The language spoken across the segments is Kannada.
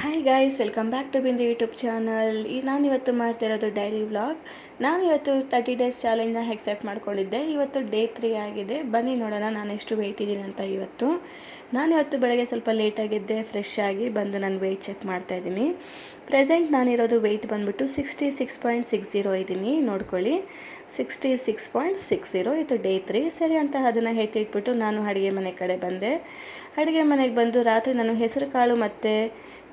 Hi guys, welcome back to Bindu YouTube channel. ನಾನಿವತ್ತು ಮಾಡ್ತಾ ಇರೋದು ಡೈಲಿ ವ್ಲಾಗ್. ನಾನಿವತ್ತು 30 ಡೇಸ್ ಚಾಲೆಂಜ್ನ ಎಕ್ಸೆಪ್ಟ್ ಮಾಡ್ಕೊಂಡಿದ್ದೆ. ಇವತ್ತು ಡೇ 3 ಆಗಿದೆ. ಬನ್ನಿ ನೋಡೋಣ ನಾನು ಎಷ್ಟು ವೆಯ್ಟ್ ಇದ್ದೀನಿ ಅಂತ. ನಾನಿವತ್ತು ಬೆಳಗ್ಗೆ ಸ್ವಲ್ಪ ಲೇಟಾಗಿದ್ದೆ. ಫ್ರೆಶ್ ಆಗಿ ಬಂದು ನಾನು ವೆಯ್ಟ್ ಚೆಕ್ ಮಾಡ್ತಾಯಿದ್ದೀನಿ. ಪ್ರೆಸೆಂಟ್ ನಾನಿರೋದು ವೆಯ್ಟ್ ಬಂದುಬಿಟ್ಟು 66.60 ಇದ್ದೀನಿ. ನೋಡ್ಕೊಳ್ಳಿ, 66.60. ಇದು ಡೇ 3. ಸರಿ ಅಂತ ಅದನ್ನು ಎತ್ತಿಟ್ಬಿಟ್ಟು ನಾನು ಅಡುಗೆ ಮನೆ ಕಡೆ ಬಂದೆ. ಅಡುಗೆ ಮನೆಗೆ ಬಂದು ರಾತ್ರಿ ನಾನು ಹೆಸರು ಕಾಳು ಮತ್ತು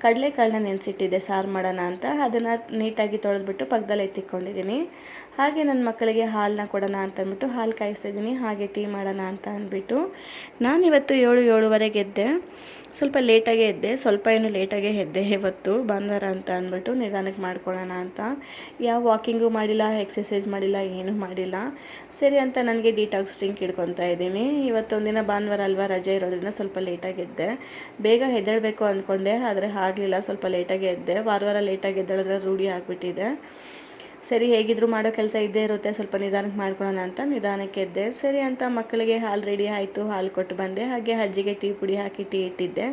ಕಡಲೆಕಾಳನ್ನ ನೆನೆಸಿಟ್ಟಿದ್ದೆ ಸಾರು ಮಾಡೋಣ ಅಂತ. ಅದನ್ನು ನೀಟಾಗಿ ತೊಳೆದ್ಬಿಟ್ಟು ಪಕ್ಕದಲ್ಲಿ ಎತ್ತಿಕೊಂಡಿದ್ದೀನಿ. ಹಾಗೆ ನನ್ನ ಮಕ್ಕಳಿಗೆ ಹಾಲನ್ನ ಕೊಡೋಣ ಅಂತ ಅಂದ್ಬಿಟ್ಟು ಹಾಲು ಕಾಯಿಸ್ತಾಯಿದ್ದೀನಿ. ಹಾಗೆ ಟೀ ಮಾಡೋಣ ಅಂತ ಅಂದ್ಬಿಟ್ಟು ನಾನಿವತ್ತು 7-7:15 ಎದ್ದೆ. ಸ್ವಲ್ಪ ಲೇಟಾಗೇ ಎದ್ದೆ, ಸ್ವಲ್ಪ ಏನು ಲೇಟಾಗೇ ಎದ್ದೆ. ಇವತ್ತು ಭಾನುವಾರ ಅಂತ ಅಂದ್ಬಿಟ್ಟು ನಿಧಾನಕ್ಕೆ ಮಾಡ್ಕೊಳ್ಳೋಣ ಅಂತ. ಯಾವ ವಾಕಿಂಗು ಮಾಡಿಲ್ಲ, ಎಕ್ಸಸೈಸ್ ಮಾಡಿಲ್ಲ, ಏನೂ ಮಾಡಿಲ್ಲ. ಸರಿ ಅಂತ ನನಗೆ ಡಿಟಾಕ್ಸ್ ಡ್ರಿಂಕ್ ಹಿಡ್ಕೊತಾ ಇದ್ದೀನಿ. ಇವತ್ತೊಂದಿನ ಭಾನುವಾರ ಅಲ್ವಾ, ರಜೆ ಇರೋದ್ರಿಂದ ಸ್ವಲ್ಪ ಲೇಟಾಗಿ ಎದ್ದೆ. ಬೇಗ ಎದ್ದೇಳಬೇಕು ಅಂದ್ಕೊಂಡೆ, ಆದರೆ ಆಗಲಿಲ್ಲ. ಸ್ವಲ್ಪ ಲೇಟಾಗಿ ಎದ್ದೆ. ವಾರ ಲೇಟಾಗಿ ಎದ್ದೇಳಿದ್ರೆ ರೂಢಿ ಆಗಿಬಿಟ್ಟಿದೆ. ಸರಿ, ಹೇಗಿದ್ರು ಮಾಡೋ ಕೆಲಸ ಇದ್ದೇ ಇರುತ್ತೆ, ಸ್ವಲ್ಪ ನಿಧಾನಕ್ಕೆ ಮಾಡ್ಕೊಳ್ಳೋಣ ಅಂತ ನಿಧಾನಕ್ಕೆ ಎದ್ದೆ. ಸರಿ ಅಂತ ಮಕ್ಕಳಿಗೆ ಹಾಲು ರೆಡಿ ಆಯಿತು, ಹಾಲು ಕೊಟ್ಟು ಬಂದೆ. ಹಾಗೆ ಅಜ್ಜಿಗೆ ಟೀ ಪುಡಿ ಹಾಕಿ ಟೀ ಇಟ್ಟಿದ್ದೆ.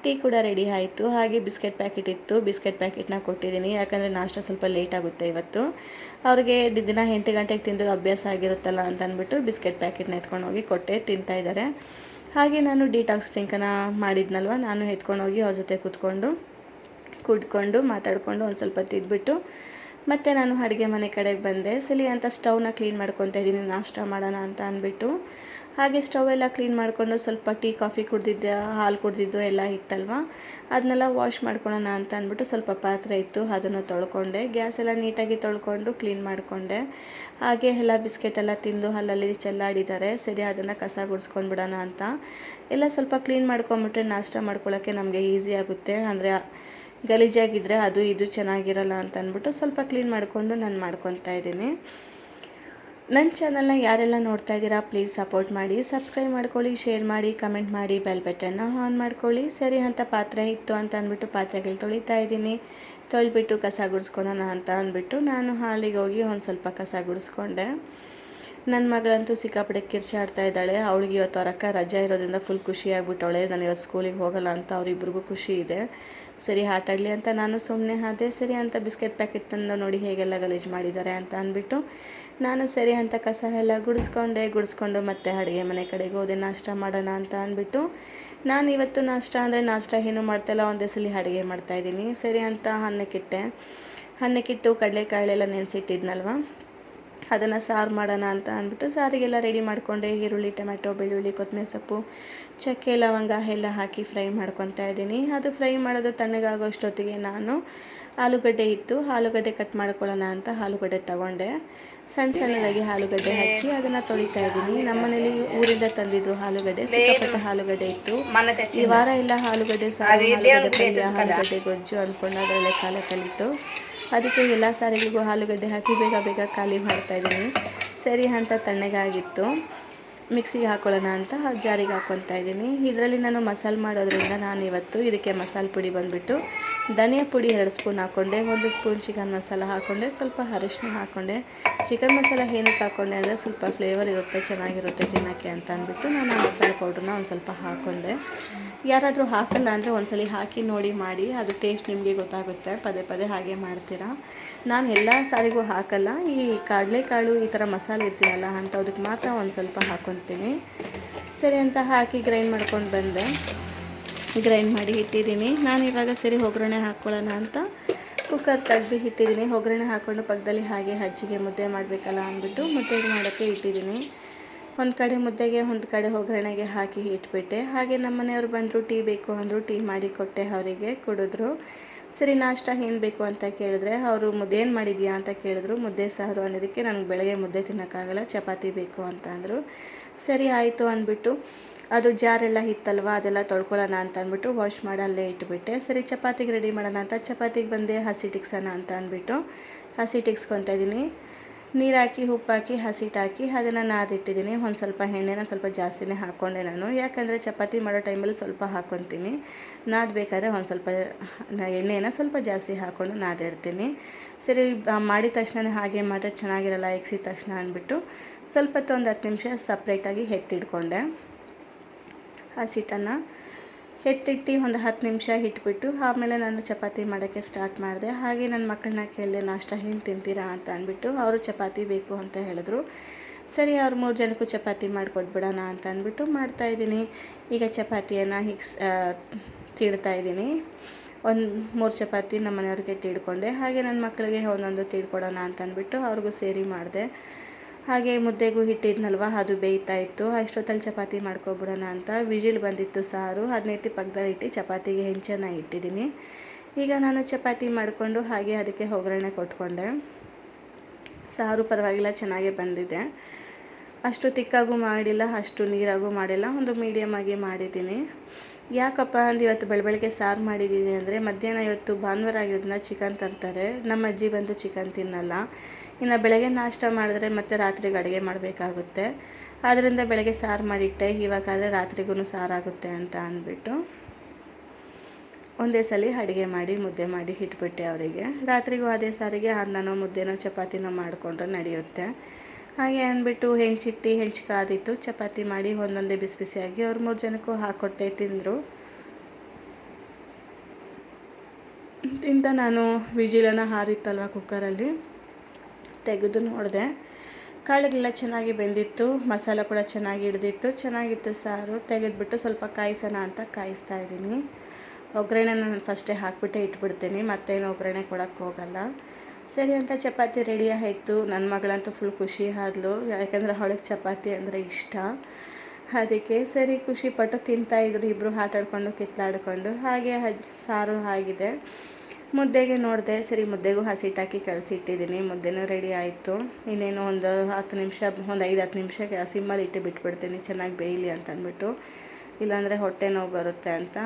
ಟೀ ಕೂಡ ರೆಡಿ ಆಯಿತು. ಹಾಗೆ ಬಿಸ್ಕೆಟ್ ಪ್ಯಾಕೆಟ್ ಇತ್ತು, ಬಿಸ್ಕೆಟ್ ಪ್ಯಾಕೆಟ್ನ ಕೊಟ್ಟಿದ್ದೀನಿ. ಯಾಕಂದರೆ ನಾಷ್ಟ ಸ್ವಲ್ಪ ಲೇಟ್ ಆಗುತ್ತೆ ಇವತ್ತು. ಅವ್ರಿಗೆ ದಿನ 8 ಗಂಟೆಗೆ ತಿಂದು ಅಭ್ಯಾಸ ಆಗಿರುತ್ತಲ್ಲ ಅಂತ ಅಂದ್ಬಿಟ್ಟು ಬಿಸ್ಕೆಟ್ ಪ್ಯಾಕೆಟ್ನ ಎತ್ಕೊಂಡು ಹೋಗಿ ಕೊಟ್ಟೆ, ತಿಂತಾಯಿದ್ದಾರೆ. ಹಾಗೆ ನಾನು ಡಿಟಾಕ್ಸ್ ಡ್ರಿಂಕನ್ನು ಮಾಡಿದ್ನಲ್ವ, ನಾನು ಎತ್ಕೊಂಡೋಗಿ ಅವ್ರ ಜೊತೆ ಕುಡ್ಕೊಂಡು ಮಾತಾಡಿಕೊಂಡು ಒಂದು ಸ್ವಲ್ಪ ತಿದ್ಬಿಟ್ಟು ಮತ್ತು ನಾನು ಅಡುಗೆ ಮನೆ ಕಡೆಗೆ ಬಂದೆ. ಸರಿ ಅಂತ ಸ್ಟವ್ನ ಕ್ಲೀನ್ ಮಾಡ್ಕೊತಾ ಇದ್ದೀನಿ, ನಾಷ್ಟ ಮಾಡೋಣ ಅಂತ ಅಂದ್ಬಿಟ್ಟು. ಹಾಗೆ ಸ್ಟವ್ ಎಲ್ಲ ಕ್ಲೀನ್ ಮಾಡಿಕೊಂಡು ಸ್ವಲ್ಪ ಟೀ ಕಾಫಿ ಕುಡ್ದಿದ್ದೆ, ಹಾಲು ಕುಡ್ದಿದ್ದು ಎಲ್ಲ ಇತ್ತಲ್ವ, ಅದನ್ನೆಲ್ಲ ವಾಶ್ ಮಾಡ್ಕೊಳ್ಳೋಣ ಅಂತ ಅಂದ್ಬಿಟ್ಟು ಸ್ವಲ್ಪ ಪಾತ್ರೆ ಇತ್ತು, ಅದನ್ನು ತೊಳ್ಕೊಂಡೆ. ಗ್ಯಾಸ್ ಎಲ್ಲ ನೀಟಾಗಿ ತೊಳ್ಕೊಂಡು ಕ್ಲೀನ್ ಮಾಡಿಕೊಂಡೆ. ಹಾಗೆ ಎಲ್ಲ ಬಿಸ್ಕೆಟ್ ಎಲ್ಲ ತಿಂದು ಅಲ್ಲಲ್ಲಿ ಚೆಲ್ಲಾಡಿದ್ದಾರೆ. ಸರಿ, ಅದನ್ನು ಕಸ ಗುಡಿಸ್ಕೊಂಡ್ಬಿಡೋಣ ಅಂತ ಎಲ್ಲ ಸ್ವಲ್ಪ ಕ್ಲೀನ್ ಮಾಡ್ಕೊಂಬಿಟ್ರೆ ನಾಷ್ಟ ಮಾಡ್ಕೊಳ್ಳೋಕ್ಕೆ ನಮಗೆ ಈಸಿ ಆಗುತ್ತೆ. ಅಂದರೆ ಗಲೀಜಾಗಿದ್ದರೆ ಅದು ಇದು ಚೆನ್ನಾಗಿರಲ್ಲ ಅಂತ ಅಂದ್ಬಿಟ್ಟು ಸ್ವಲ್ಪ ಕ್ಲೀನ್ ಮಾಡಿಕೊಂಡು ನಾನು ಮಾಡ್ಕೊತಾ ಇದ್ದೀನಿ. ನನ್ನ ಚಾನಲ್ನ ಯಾರೆಲ್ಲ ನೋಡ್ತಾ ಇದ್ದೀರಾ ಪ್ಲೀಸ್ ಸಪೋರ್ಟ್ ಮಾಡಿ, ಸಬ್ಸ್ಕ್ರೈಬ್ ಮಾಡ್ಕೊಳ್ಳಿ, ಶೇರ್ ಮಾಡಿ, ಕಮೆಂಟ್ ಮಾಡಿ, ಬೆಲ್ ಬಟನ್ನ ಆನ್ ಮಾಡ್ಕೊಳ್ಳಿ. ಸರಿ ಅಂತ ಪಾತ್ರೆ ಇತ್ತು ಅಂತ ಅಂದ್ಬಿಟ್ಟು ಪಾತ್ರೆಗಳು ತೊಳಿತಾ ಇದ್ದೀನಿ. ತೊಳೆದ್ಬಿಟ್ಟು ಕಸ ಗುಡಿಸ್ಕೊಳ್ಳೋಣ ಅಂತ ಅಂದ್ಬಿಟ್ಟು ನಾನು ಹಾಲಿಗೆ ಹೋಗಿ ಒಂದು ಸ್ವಲ್ಪ ಕಸ ಗುಡಿಸ್ಕೊಂಡೆ. ನನ್ನ ಮಗಳಂತೂ ಸಿಕ್ಕಾಪಟ್ಟೆ ಕಿರ್ಚಾಡ್ತಾ ಇದ್ದಾಳೆ. ಅವಳಿಗೆ ಇವತ್ತು ಅವ್ರ ಅಕ್ಕ ರಜೆ ಇರೋದ್ರಿಂದ ಫುಲ್ ಖುಷಿಯಾಗ್ಬಿಟ್ಟವಳೆ. ನಾನು ಇವತ್ತು ಸ್ಕೂಲಿಗೆ ಹೋಗಲ್ಲ ಅಂತ ಅವರಿಬ್ಬರಿಗೂ ಖುಷಿ ಇದೆ. ಸರಿ, ಆಟ ಆಡಲಿ ಅಂತ ನಾನು ಸುಮ್ಮನೆ ಆದೆ. ಸರಿ ಅಂತ ಬಿಸ್ಕೆಟ್ ಪ್ಯಾಕೆಟನ್ನು ನೋಡಿ ಹೇಗೆಲ್ಲ ಗಲೀಜು ಮಾಡಿದ್ದಾರೆ ಅಂತ ಅಂದ್ಬಿಟ್ಟು ನಾನು ಸರಿ ಅಂತ ಕಸ ಎಲ್ಲ ಗುಡಿಸ್ಕೊಂಡು ಮತ್ತೆ ಅಡುಗೆ ಮನೆ ಕಡೆಗೆ ಹೋದೆ ನಾಷ್ಟ ಮಾಡೋಣ ಅಂತ ಅಂದ್ಬಿಟ್ಟು. ನಾನು ಇವತ್ತು ನಾಷ್ಟ ಏನೂ ಮಾಡ್ತಾಯಿಲ್ಲ, ಒಂದೇ ಸಲ ಅಡುಗೆ ಮಾಡ್ತಾಯಿದ್ದೀನಿ. ಸರಿ ಅಂತ ಅನ್ನಕ್ಕಿಟ್ಟು ಕಡಲೆಕಾಳೆಲ್ಲ ನೆನೆಸಿಟ್ಟಿದ್ನಲ್ವ, ಅದನ್ನು ಸಾರು ಮಾಡೋಣ ಅಂತ ಅಂದ್ಬಿಟ್ಟು ಸಾರಿಗೆಲ್ಲ ರೆಡಿ ಮಾಡಿಕೊಂಡೆ. ಈರುಳ್ಳಿ, ಟೊಮೆಟೊ, ಬೆಳ್ಳುಳ್ಳಿ, ಕೊತ್ತಂಬರಿ ಸೊಪ್ಪು, ಚಕ್ಕೆ, ಲವಂಗ ಎಲ್ಲ ಹಾಕಿ ಫ್ರೈ ಮಾಡ್ಕೊತಾ ಇದ್ದೀನಿ. ಅದು ಫ್ರೈ ಮಾಡೋದು ತಣ್ಣಗಾಗೋ ಅಷ್ಟೊತ್ತಿಗೆ ನಾನು ಆಲೂಗಡ್ಡೆ ಕಟ್ ಮಾಡ್ಕೊಳ್ಳೋಣ ಅಂತ ಆಲೂಗಡ್ಡೆ ತೊಗೊಂಡೆ. ಸಣ್ಣದಾಗಿ ಆಲೂಗಡ್ಡೆ ಹಚ್ಚಿ ಅದನ್ನು ತೊಳಿತಾ ಇದ್ದೀನಿ. ನಮ್ಮನೇಲಿ ಊರಿಂದ ತಂದಿದ್ರು ಆಲೂಗಡ್ಡೆ, ಸಿಕ್ಕಾಪಟ್ಟೆ ಆಲೂಗಡ್ಡೆ ಇತ್ತು. ಈ ವಾರ ಎಲ್ಲ ಆಲೂಗಡ್ಡೆ ಸಾರು, ಆಲೂಗಡ್ಡೆ ಪಲ್ಯ, ಆಲೂಗಡ್ಡೆ ಗೊಜ್ಜು ಅಂದ್ಕೊಂಡು ಅದರಲ್ಲೇ ಕಾಲ ಕಲಿತು. ಅದಕ್ಕೆ ಎಲ್ಲ ಸಾರಿಗಳಿಗೂ ಆಲೂಗಡ್ಡೆ ಹಾಕಿ ಬೇಗ ಖಾಲಿ ಮಾಡ್ತಾಯಿದ್ದೀನಿ. ಸರಿ ಅಂತ ತಣ್ಣಗಾಗಿತ್ತು, ಮಿಕ್ಸಿಗೆ ಹಾಕ್ಕೊಳ್ಳೋಣ ಅಂತ ಜಾರಿಗೆ ಹಾಕ್ಕೊತಾ ಇದ್ದೀನಿ. ಇದರಲ್ಲಿ ನಾನು ಮಸಾಲೆ ಮಾಡೋದ್ರಿಂದ ನಾನು ಇವತ್ತು ಇದಕ್ಕೆ ಮಸಾಲೆ ಪುಡಿ ಬಂದುಬಿಟ್ಟು ಧನಿಯಾ ಪುಡಿ 2 ಸ್ಪೂನ್ ಹಾಕ್ಕೊಂಡೆ, 1 ಸ್ಪೂನ್ ಚಿಕನ್ ಮಸಾಲ ಹಾಕ್ಕೊಂಡೆ, ಸ್ವಲ್ಪ ಅರಿಶಿನ ಹಾಕ್ಕೊಂಡೆ. ಚಿಕನ್ ಮಸಾಲ ಏನಕ್ಕೆ ಹಾಕ್ಕೊಂಡೆ ಅಂದರೆ ಸ್ವಲ್ಪ ಫ್ಲೇವರ್ ಇರುತ್ತೆ, ಚೆನ್ನಾಗಿರುತ್ತೆ ತಿನ್ನೋಕ್ಕೆ ಅಂತ ಅಂದ್ಬಿಟ್ಟು ನಾನು ಆ ಮಸಾಲೆ ಪೌಡ್ರನ್ನ ಒಂದು ಸ್ವಲ್ಪ ಹಾಕ್ಕೊಂಡೆ. ಯಾರಾದರೂ ಹಾಕಲ್ಲ ಅಂದರೆ ಒಂದ್ಸಲಿ ಹಾಕಿ ನೋಡಿ ಮಾಡಿ, ಅದು ಟೇಸ್ಟ್ ನಿಮಗೆ ಗೊತ್ತಾಗುತ್ತೆ. ಪದೇ ಹಾಗೆ ಮಾಡ್ತೀರಾ. ನಾನು ಎಲ್ಲ ಸಾರಿಗೂ ಹಾಕಲ್ಲ, ಈ ಕಡಲೆಕಾಳು ಈ ಥರ ಮಸಾಲೆ ಇರ್ತೀನಲ್ಲ ಅಂಥದಕ್ಕೆ ಮಾತ್ರ ಒಂದು ಸ್ವಲ್ಪ ಹಾಕ್ಕೊತೀನಿ. ಸರಿ ಅಂತ ಹಾಕಿ ಗ್ರೈಂಡ್ ಮಾಡ್ಕೊಂಡು ಬಂದೆ. ಗ್ರೈಂಡ್ ಮಾಡಿ ಇಟ್ಟಿದ್ದೀನಿ. ನಾನು ಇವಾಗ ಸರಿ ಒಗ್ಗರಣೆ ಹಾಕ್ಕೊಳ್ಳೋಣ ಅಂತ ಕುಕ್ಕರ್ ತೆಗೆದು ಇಟ್ಟಿದ್ದೀನಿ. ಒಗ್ಗರಣೆ ಹಾಕ್ಕೊಂಡು ಪಕ್ಕದಲ್ಲಿ ಹಾಗೆ ಅಜ್ಜಿಗೆ ಮುದ್ದೆ ಮಾಡಬೇಕಲ್ಲ ಅಂದ್ಬಿಟ್ಟು ಮುದ್ದೆ ಮಾಡೋಕ್ಕೆ ಇಟ್ಟಿದ್ದೀನಿ. ಒಂದು ಕಡೆ ಮುದ್ದೆಗೆ, ಒಂದು ಕಡೆ ಒಗ್ಗರಣೆಗೆ ಹಾಕಿ ಇಟ್ಬಿಟ್ಟೆ. ಹಾಗೆ ನಮ್ಮ ಮನೆಯವ್ರು ಬಂದರು, ಟೀ ಬೇಕು ಅಂದರು, ಟೀ ಮಾಡಿ ಕೊಟ್ಟೆ, ಅವರಿಗೆ ಕುಡಿದ್ರು. ಸರಿ, ನಾಷ್ಟ ಏನು ಬೇಕು ಅಂತ ಕೇಳಿದ್ರೆ ಅವರು ಮುದ್ದೆ ಏನು ಮಾಡಿದ್ಯಾ ಅಂತ ಕೇಳಿದ್ರು. ಮುದ್ದೆ ಸಾರು ಅನ್ನೋದಕ್ಕೆ ನನಗೆ ಬೆಳಗ್ಗೆ ಮುದ್ದೆ ತಿನ್ನೋಕ್ಕಾಗಲ್ಲ, ಚಪಾತಿ ಬೇಕು ಅಂತ ಅಂದರು. ಸರಿ ಆಯಿತು ಅಂದ್ಬಿಟ್ಟು ಅದು ಜಾರೆಲ್ಲ ಇತ್ತಲ್ವ, ಅದೆಲ್ಲ ತೊಳ್ಕೊಳ್ಳೋಣ ಅಂತ ಅಂದ್ಬಿಟ್ಟು ವಾಶ್ ಮಾಡಿ ಅಲ್ಲೇ ಇಟ್ಬಿಟ್ಟೆ. ಸರಿ, ಚಪಾತಿಗೆ ರೆಡಿ ಮಾಡೋಣ ಅಂತ ಚಪಾತಿಗೆ ಬಂದೆ. ಹಸಿಟ್ಟಿಕ್ಸೋಣ ಅಂತ ಅಂದ್ಬಿಟ್ಟು ಹಸಿಟ್ಟಿಕ್ಸ್ಕೊತಾ ಇದ್ದೀನಿ. ನೀರು ಹಾಕಿ, ಉಪ್ಪು ಹಾಕಿ, ಹಸಿಟ್ಟಾಕಿ ಅದನ್ನು ನಾದಿಟ್ಟಿದ್ದೀನಿ. ಒಂದು ಸ್ವಲ್ಪ ಎಣ್ಣೆನ ಸ್ವಲ್ಪ ಜಾಸ್ತಿನೇ ಹಾಕ್ಕೊಂಡೆ ನಾನು, ಯಾಕಂದರೆ ಚಪಾತಿ ಮಾಡೋ ಟೈಮಲ್ಲಿ ಸ್ವಲ್ಪ ಹಾಕ್ಕೊತೀನಿ. ನಾದಬೇಕಾದ್ರೆ ಒಂದು ಸ್ವಲ್ಪ ಎಣ್ಣೆನ ಸ್ವಲ್ಪ ಜಾಸ್ತಿ ಹಾಕ್ಕೊಂಡು ನಾದಿಡ್ತೀನಿ. ಸರಿ, ಮಾಡಿದ ತಕ್ಷಣ ಹಾಗೆ ಮಾಡಿದ್ರೆ ಚೆನ್ನಾಗಿರಲ್ಲ, ಎಗ್ಸಿದ ತಕ್ಷಣ ಅಂದ್ಬಿಟ್ಟು ಸ್ವಲ್ಪ ಹೊತ್ತು ಒಂದು 10 ನಿಮಿಷ ಸಪ್ರೇಟಾಗಿ ಎತ್ತಿಡ್ಕೊಂಡೆ ಹಸಿಟ್ಟನ್ನು. ಎತ್ತಿಟ್ಟು ಒಂದು 10 ನಿಮಿಷ ಇಟ್ಬಿಟ್ಟು ಆಮೇಲೆ ನಾನು ಚಪಾತಿ ಮಾಡೋಕ್ಕೆ ಸ್ಟಾರ್ಟ್ ಮಾಡಿದೆ. ಹಾಗೆ ನನ್ನ ಮಕ್ಕಳನ್ನ ಕೇಳಿದೆ, ನಾಷ್ಟ ಏನು ತಿಂತೀರಾ ಅಂತ ಅಂದ್ಬಿಟ್ಟು. ಅವರು ಚಪಾತಿ ಬೇಕು ಅಂತ ಹೇಳಿದ್ರು. ಸರಿ, ಅವ್ರು 3 ಜನಕ್ಕೂ ಚಪಾತಿ ಮಾಡಿಕೊಟ್ಬಿಡೋಣ ಅಂತ ಅಂದ್ಬಿಟ್ಟು ಮಾಡ್ತಾಯಿದ್ದೀನಿ. ಈಗ ಚಪಾತಿಯನ್ನು ಹೀಗೆ ತೀಡ್ತಾಯಿದ್ದೀನಿ. ಒಂದು 3 ಚಪಾತಿ ನಮ್ಮ ಮನೆಯವ್ರಿಗೆ ತೀಡ್ಕೊಂಡೆ. ಹಾಗೆ ನನ್ನ ಮಕ್ಕಳಿಗೆ ಒಂದೊಂದು ತೀಡ್ಕೊಡೋಣ ಅಂತ ಅಂದ್ಬಿಟ್ಟು ಅವ್ರಿಗೂ ಸೇರಿ ಮಾಡಿದೆ. ಹಾಗೆ ಮುದ್ದೆಗೂ ಹಿಟ್ಟಿದ್ನಲ್ವ, ಅದು ಬೇಯ್ತಾ ಇತ್ತು. ಅಷ್ಟೊತ್ತಲ್ಲಿ ಚಪಾತಿ ಮಾಡ್ಕೊಬಿಡೋಣ ಅಂತ ವಿಜಿಲ್ ಬಂದಿತ್ತು ಸಾರು. ಅದನ್ನೆತ್ತಿ ಪಕ್ಕದಲ್ಲಿ ಇಟ್ಟು ಚಪಾತಿಗೆ ಹೆಂಚನ್ನು ಇಟ್ಟಿದ್ದೀನಿ. ಈಗ ನಾನು ಚಪಾತಿ ಮಾಡಿಕೊಂಡು ಹಾಗೆ ಅದಕ್ಕೆ ಒಗ್ಗರಣೆ ಕೊಟ್ಕೊಂಡೆ. ಸಾರು ಪರವಾಗಿಲ್ಲ, ಚೆನ್ನಾಗೇ ಬಂದಿದೆ. ಅಷ್ಟು ತಿಕ್ಕಾಗೂ ಮಾಡಿಲ್ಲ, ಅಷ್ಟು ನೀರಾಗೂ ಮಾಡಿಲ್ಲ, ಒಂದು ಮೀಡಿಯಮಾಗಿ ಮಾಡಿದ್ದೀನಿ. ಯಾಕಪ್ಪ ಅಂದ್ರೆ ಇವತ್ತು ಬೆಳಗ್ಗೆ ಸಾರು ಮಾಡಿದ್ದೀನಿ ಅಂದರೆ, ಮಧ್ಯಾಹ್ನ ಇವತ್ತು ಭಾನುವಾರ ಆಗಿರೋದನ್ನ ಚಿಕನ್ ತರ್ತಾರೆ. ನಮ್ಮ ಅಜ್ಜಿ ಬಂದು ಚಿಕನ್ ತಿನ್ನಲ್ಲ. ಇನ್ನು ಬೆಳಗ್ಗೆ ನಾಷ್ಟ ಮಾಡಿದ್ರೆ ಮತ್ತು ರಾತ್ರಿಗೆ ಅಡುಗೆ ಮಾಡಬೇಕಾಗುತ್ತೆ. ಆದ್ದರಿಂದ ಬೆಳಗ್ಗೆ ಸಾರು ಮಾಡಿಟ್ಟೆ, ಇವಾಗಾದರೆ ರಾತ್ರಿಗೂ ಸಾರಾಗುತ್ತೆ ಅಂತ ಅಂದ್ಬಿಟ್ಟು ಒಂದೇ ಸಲ ಅಡುಗೆ ಮಾಡಿ ಮುದ್ದೆ ಮಾಡಿ ಇಟ್ಬಿಟ್ಟೆ ಅವರಿಗೆ. ರಾತ್ರಿಗೂ ಅದೇ ಸಾರಿಗೆ ಅನ್ನನೋ ಮುದ್ದೆನೋ ಚಪಾತಿನೋ ಮಾಡಿಕೊಂಡ್ರೆ ನಡೆಯುತ್ತೆ. ಹಾಗೆ ಅಂದ್ಬಿಟ್ಟು ಹೆಂಚು ಕಾದಿತ್ತು. ಚಪಾತಿ ಮಾಡಿ ಒಂದೊಂದೇ ಬಿಸಿ ಬಿಸಿಯಾಗಿ ಅವ್ರು 3 ಜನಕ್ಕೂ ಹಾಕ್ಕೊಟ್ಟೆ, ತಿಂದರು. ತಿಂತ ನಾನು ವಿಜಿಲನ್ನು ಹಾರಿತ್ತಲ್ವ ಕುಕ್ಕರಲ್ಲಿ ತೆಗೆದು ನೋಡಿದೆ. ಕಾಳುಗಳೆಲ್ಲ ಚೆನ್ನಾಗಿ ಬೆಂದಿತ್ತು, ಮಸಾಲ ಕೂಡ ಚೆನ್ನಾಗಿ ಹಿಡ್ದಿತ್ತು, ಚೆನ್ನಾಗಿತ್ತು ಸಾರು. ತೆಗೆದುಬಿಟ್ಟು ಸ್ವಲ್ಪ ಕಾಯಿಸೋಣ ಅಂತ ಕಾಯಿಸ್ತಾ ಇದ್ದೀನಿ. ಒಗ್ಗರಣೆ ನಾನು ಫಸ್ಟೇ ಹಾಕಿಬಿಟ್ಟೆ ಇಟ್ಬಿಡ್ತೀನಿ, ಮತ್ತೇನು ಒಗ್ಗರಣೆ ಕೊಡೋಕ್ಕೆ ಹೋಗಲ್ಲ. ಸರಿ ಅಂತ ಚಪಾತಿ ರೆಡಿ ಆಯಿತು. ನನ್ನ ಮಗಳಂತೂ ಫುಲ್ ಖುಷಿ ಆದ್ಲು, ಯಾಕೆಂದರೆ ಅವಳಿಗೆ ಚಪಾತಿ ಅಂದರೆ ಇಷ್ಟ. ಅದಕ್ಕೆ ಸರಿ ಖುಷಿಪಟ್ಟು ತಿಂತಾಯಿದ್ರು ಇಬ್ಬರು, ಆಟಾಡ್ಕೊಂಡು ಕಿತ್ತಾಡ್ಕೊಂಡು. ಹಾಗೆ ಸಾರು ಆಗಿದೆ. ಮುದ್ದೆಗೆ ನೋಡಿದೆ, ಸರಿ ಮುದ್ದೆಗೂ ಹಸಿಟ್ಟಾಕಿ ಕಳಿಸಿಟ್ಟಿದ್ದೀನಿ. ಮುದ್ದೆನೂ ರೆಡಿ ಆಯಿತು. ಇನ್ನೇನು ಒಂದು 10 ನಿಮಿಷ, ಒಂದು 5-10 ನಿಮಿಷಕ್ಕೆ ಸಿಮ್ಮಲ್ಲಿ ಇಟ್ಟು ಬಿಟ್ಬಿಡ್ತೀನಿ, ಚೆನ್ನಾಗಿ ಬೇಯಲಿ ಅಂತ ಅಂದ್ಬಿಟ್ಟು. ಇಲ್ಲಾಂದರೆ ಹೊಟ್ಟೆ ನೋವು ಬರುತ್ತೆ ಅಂತ.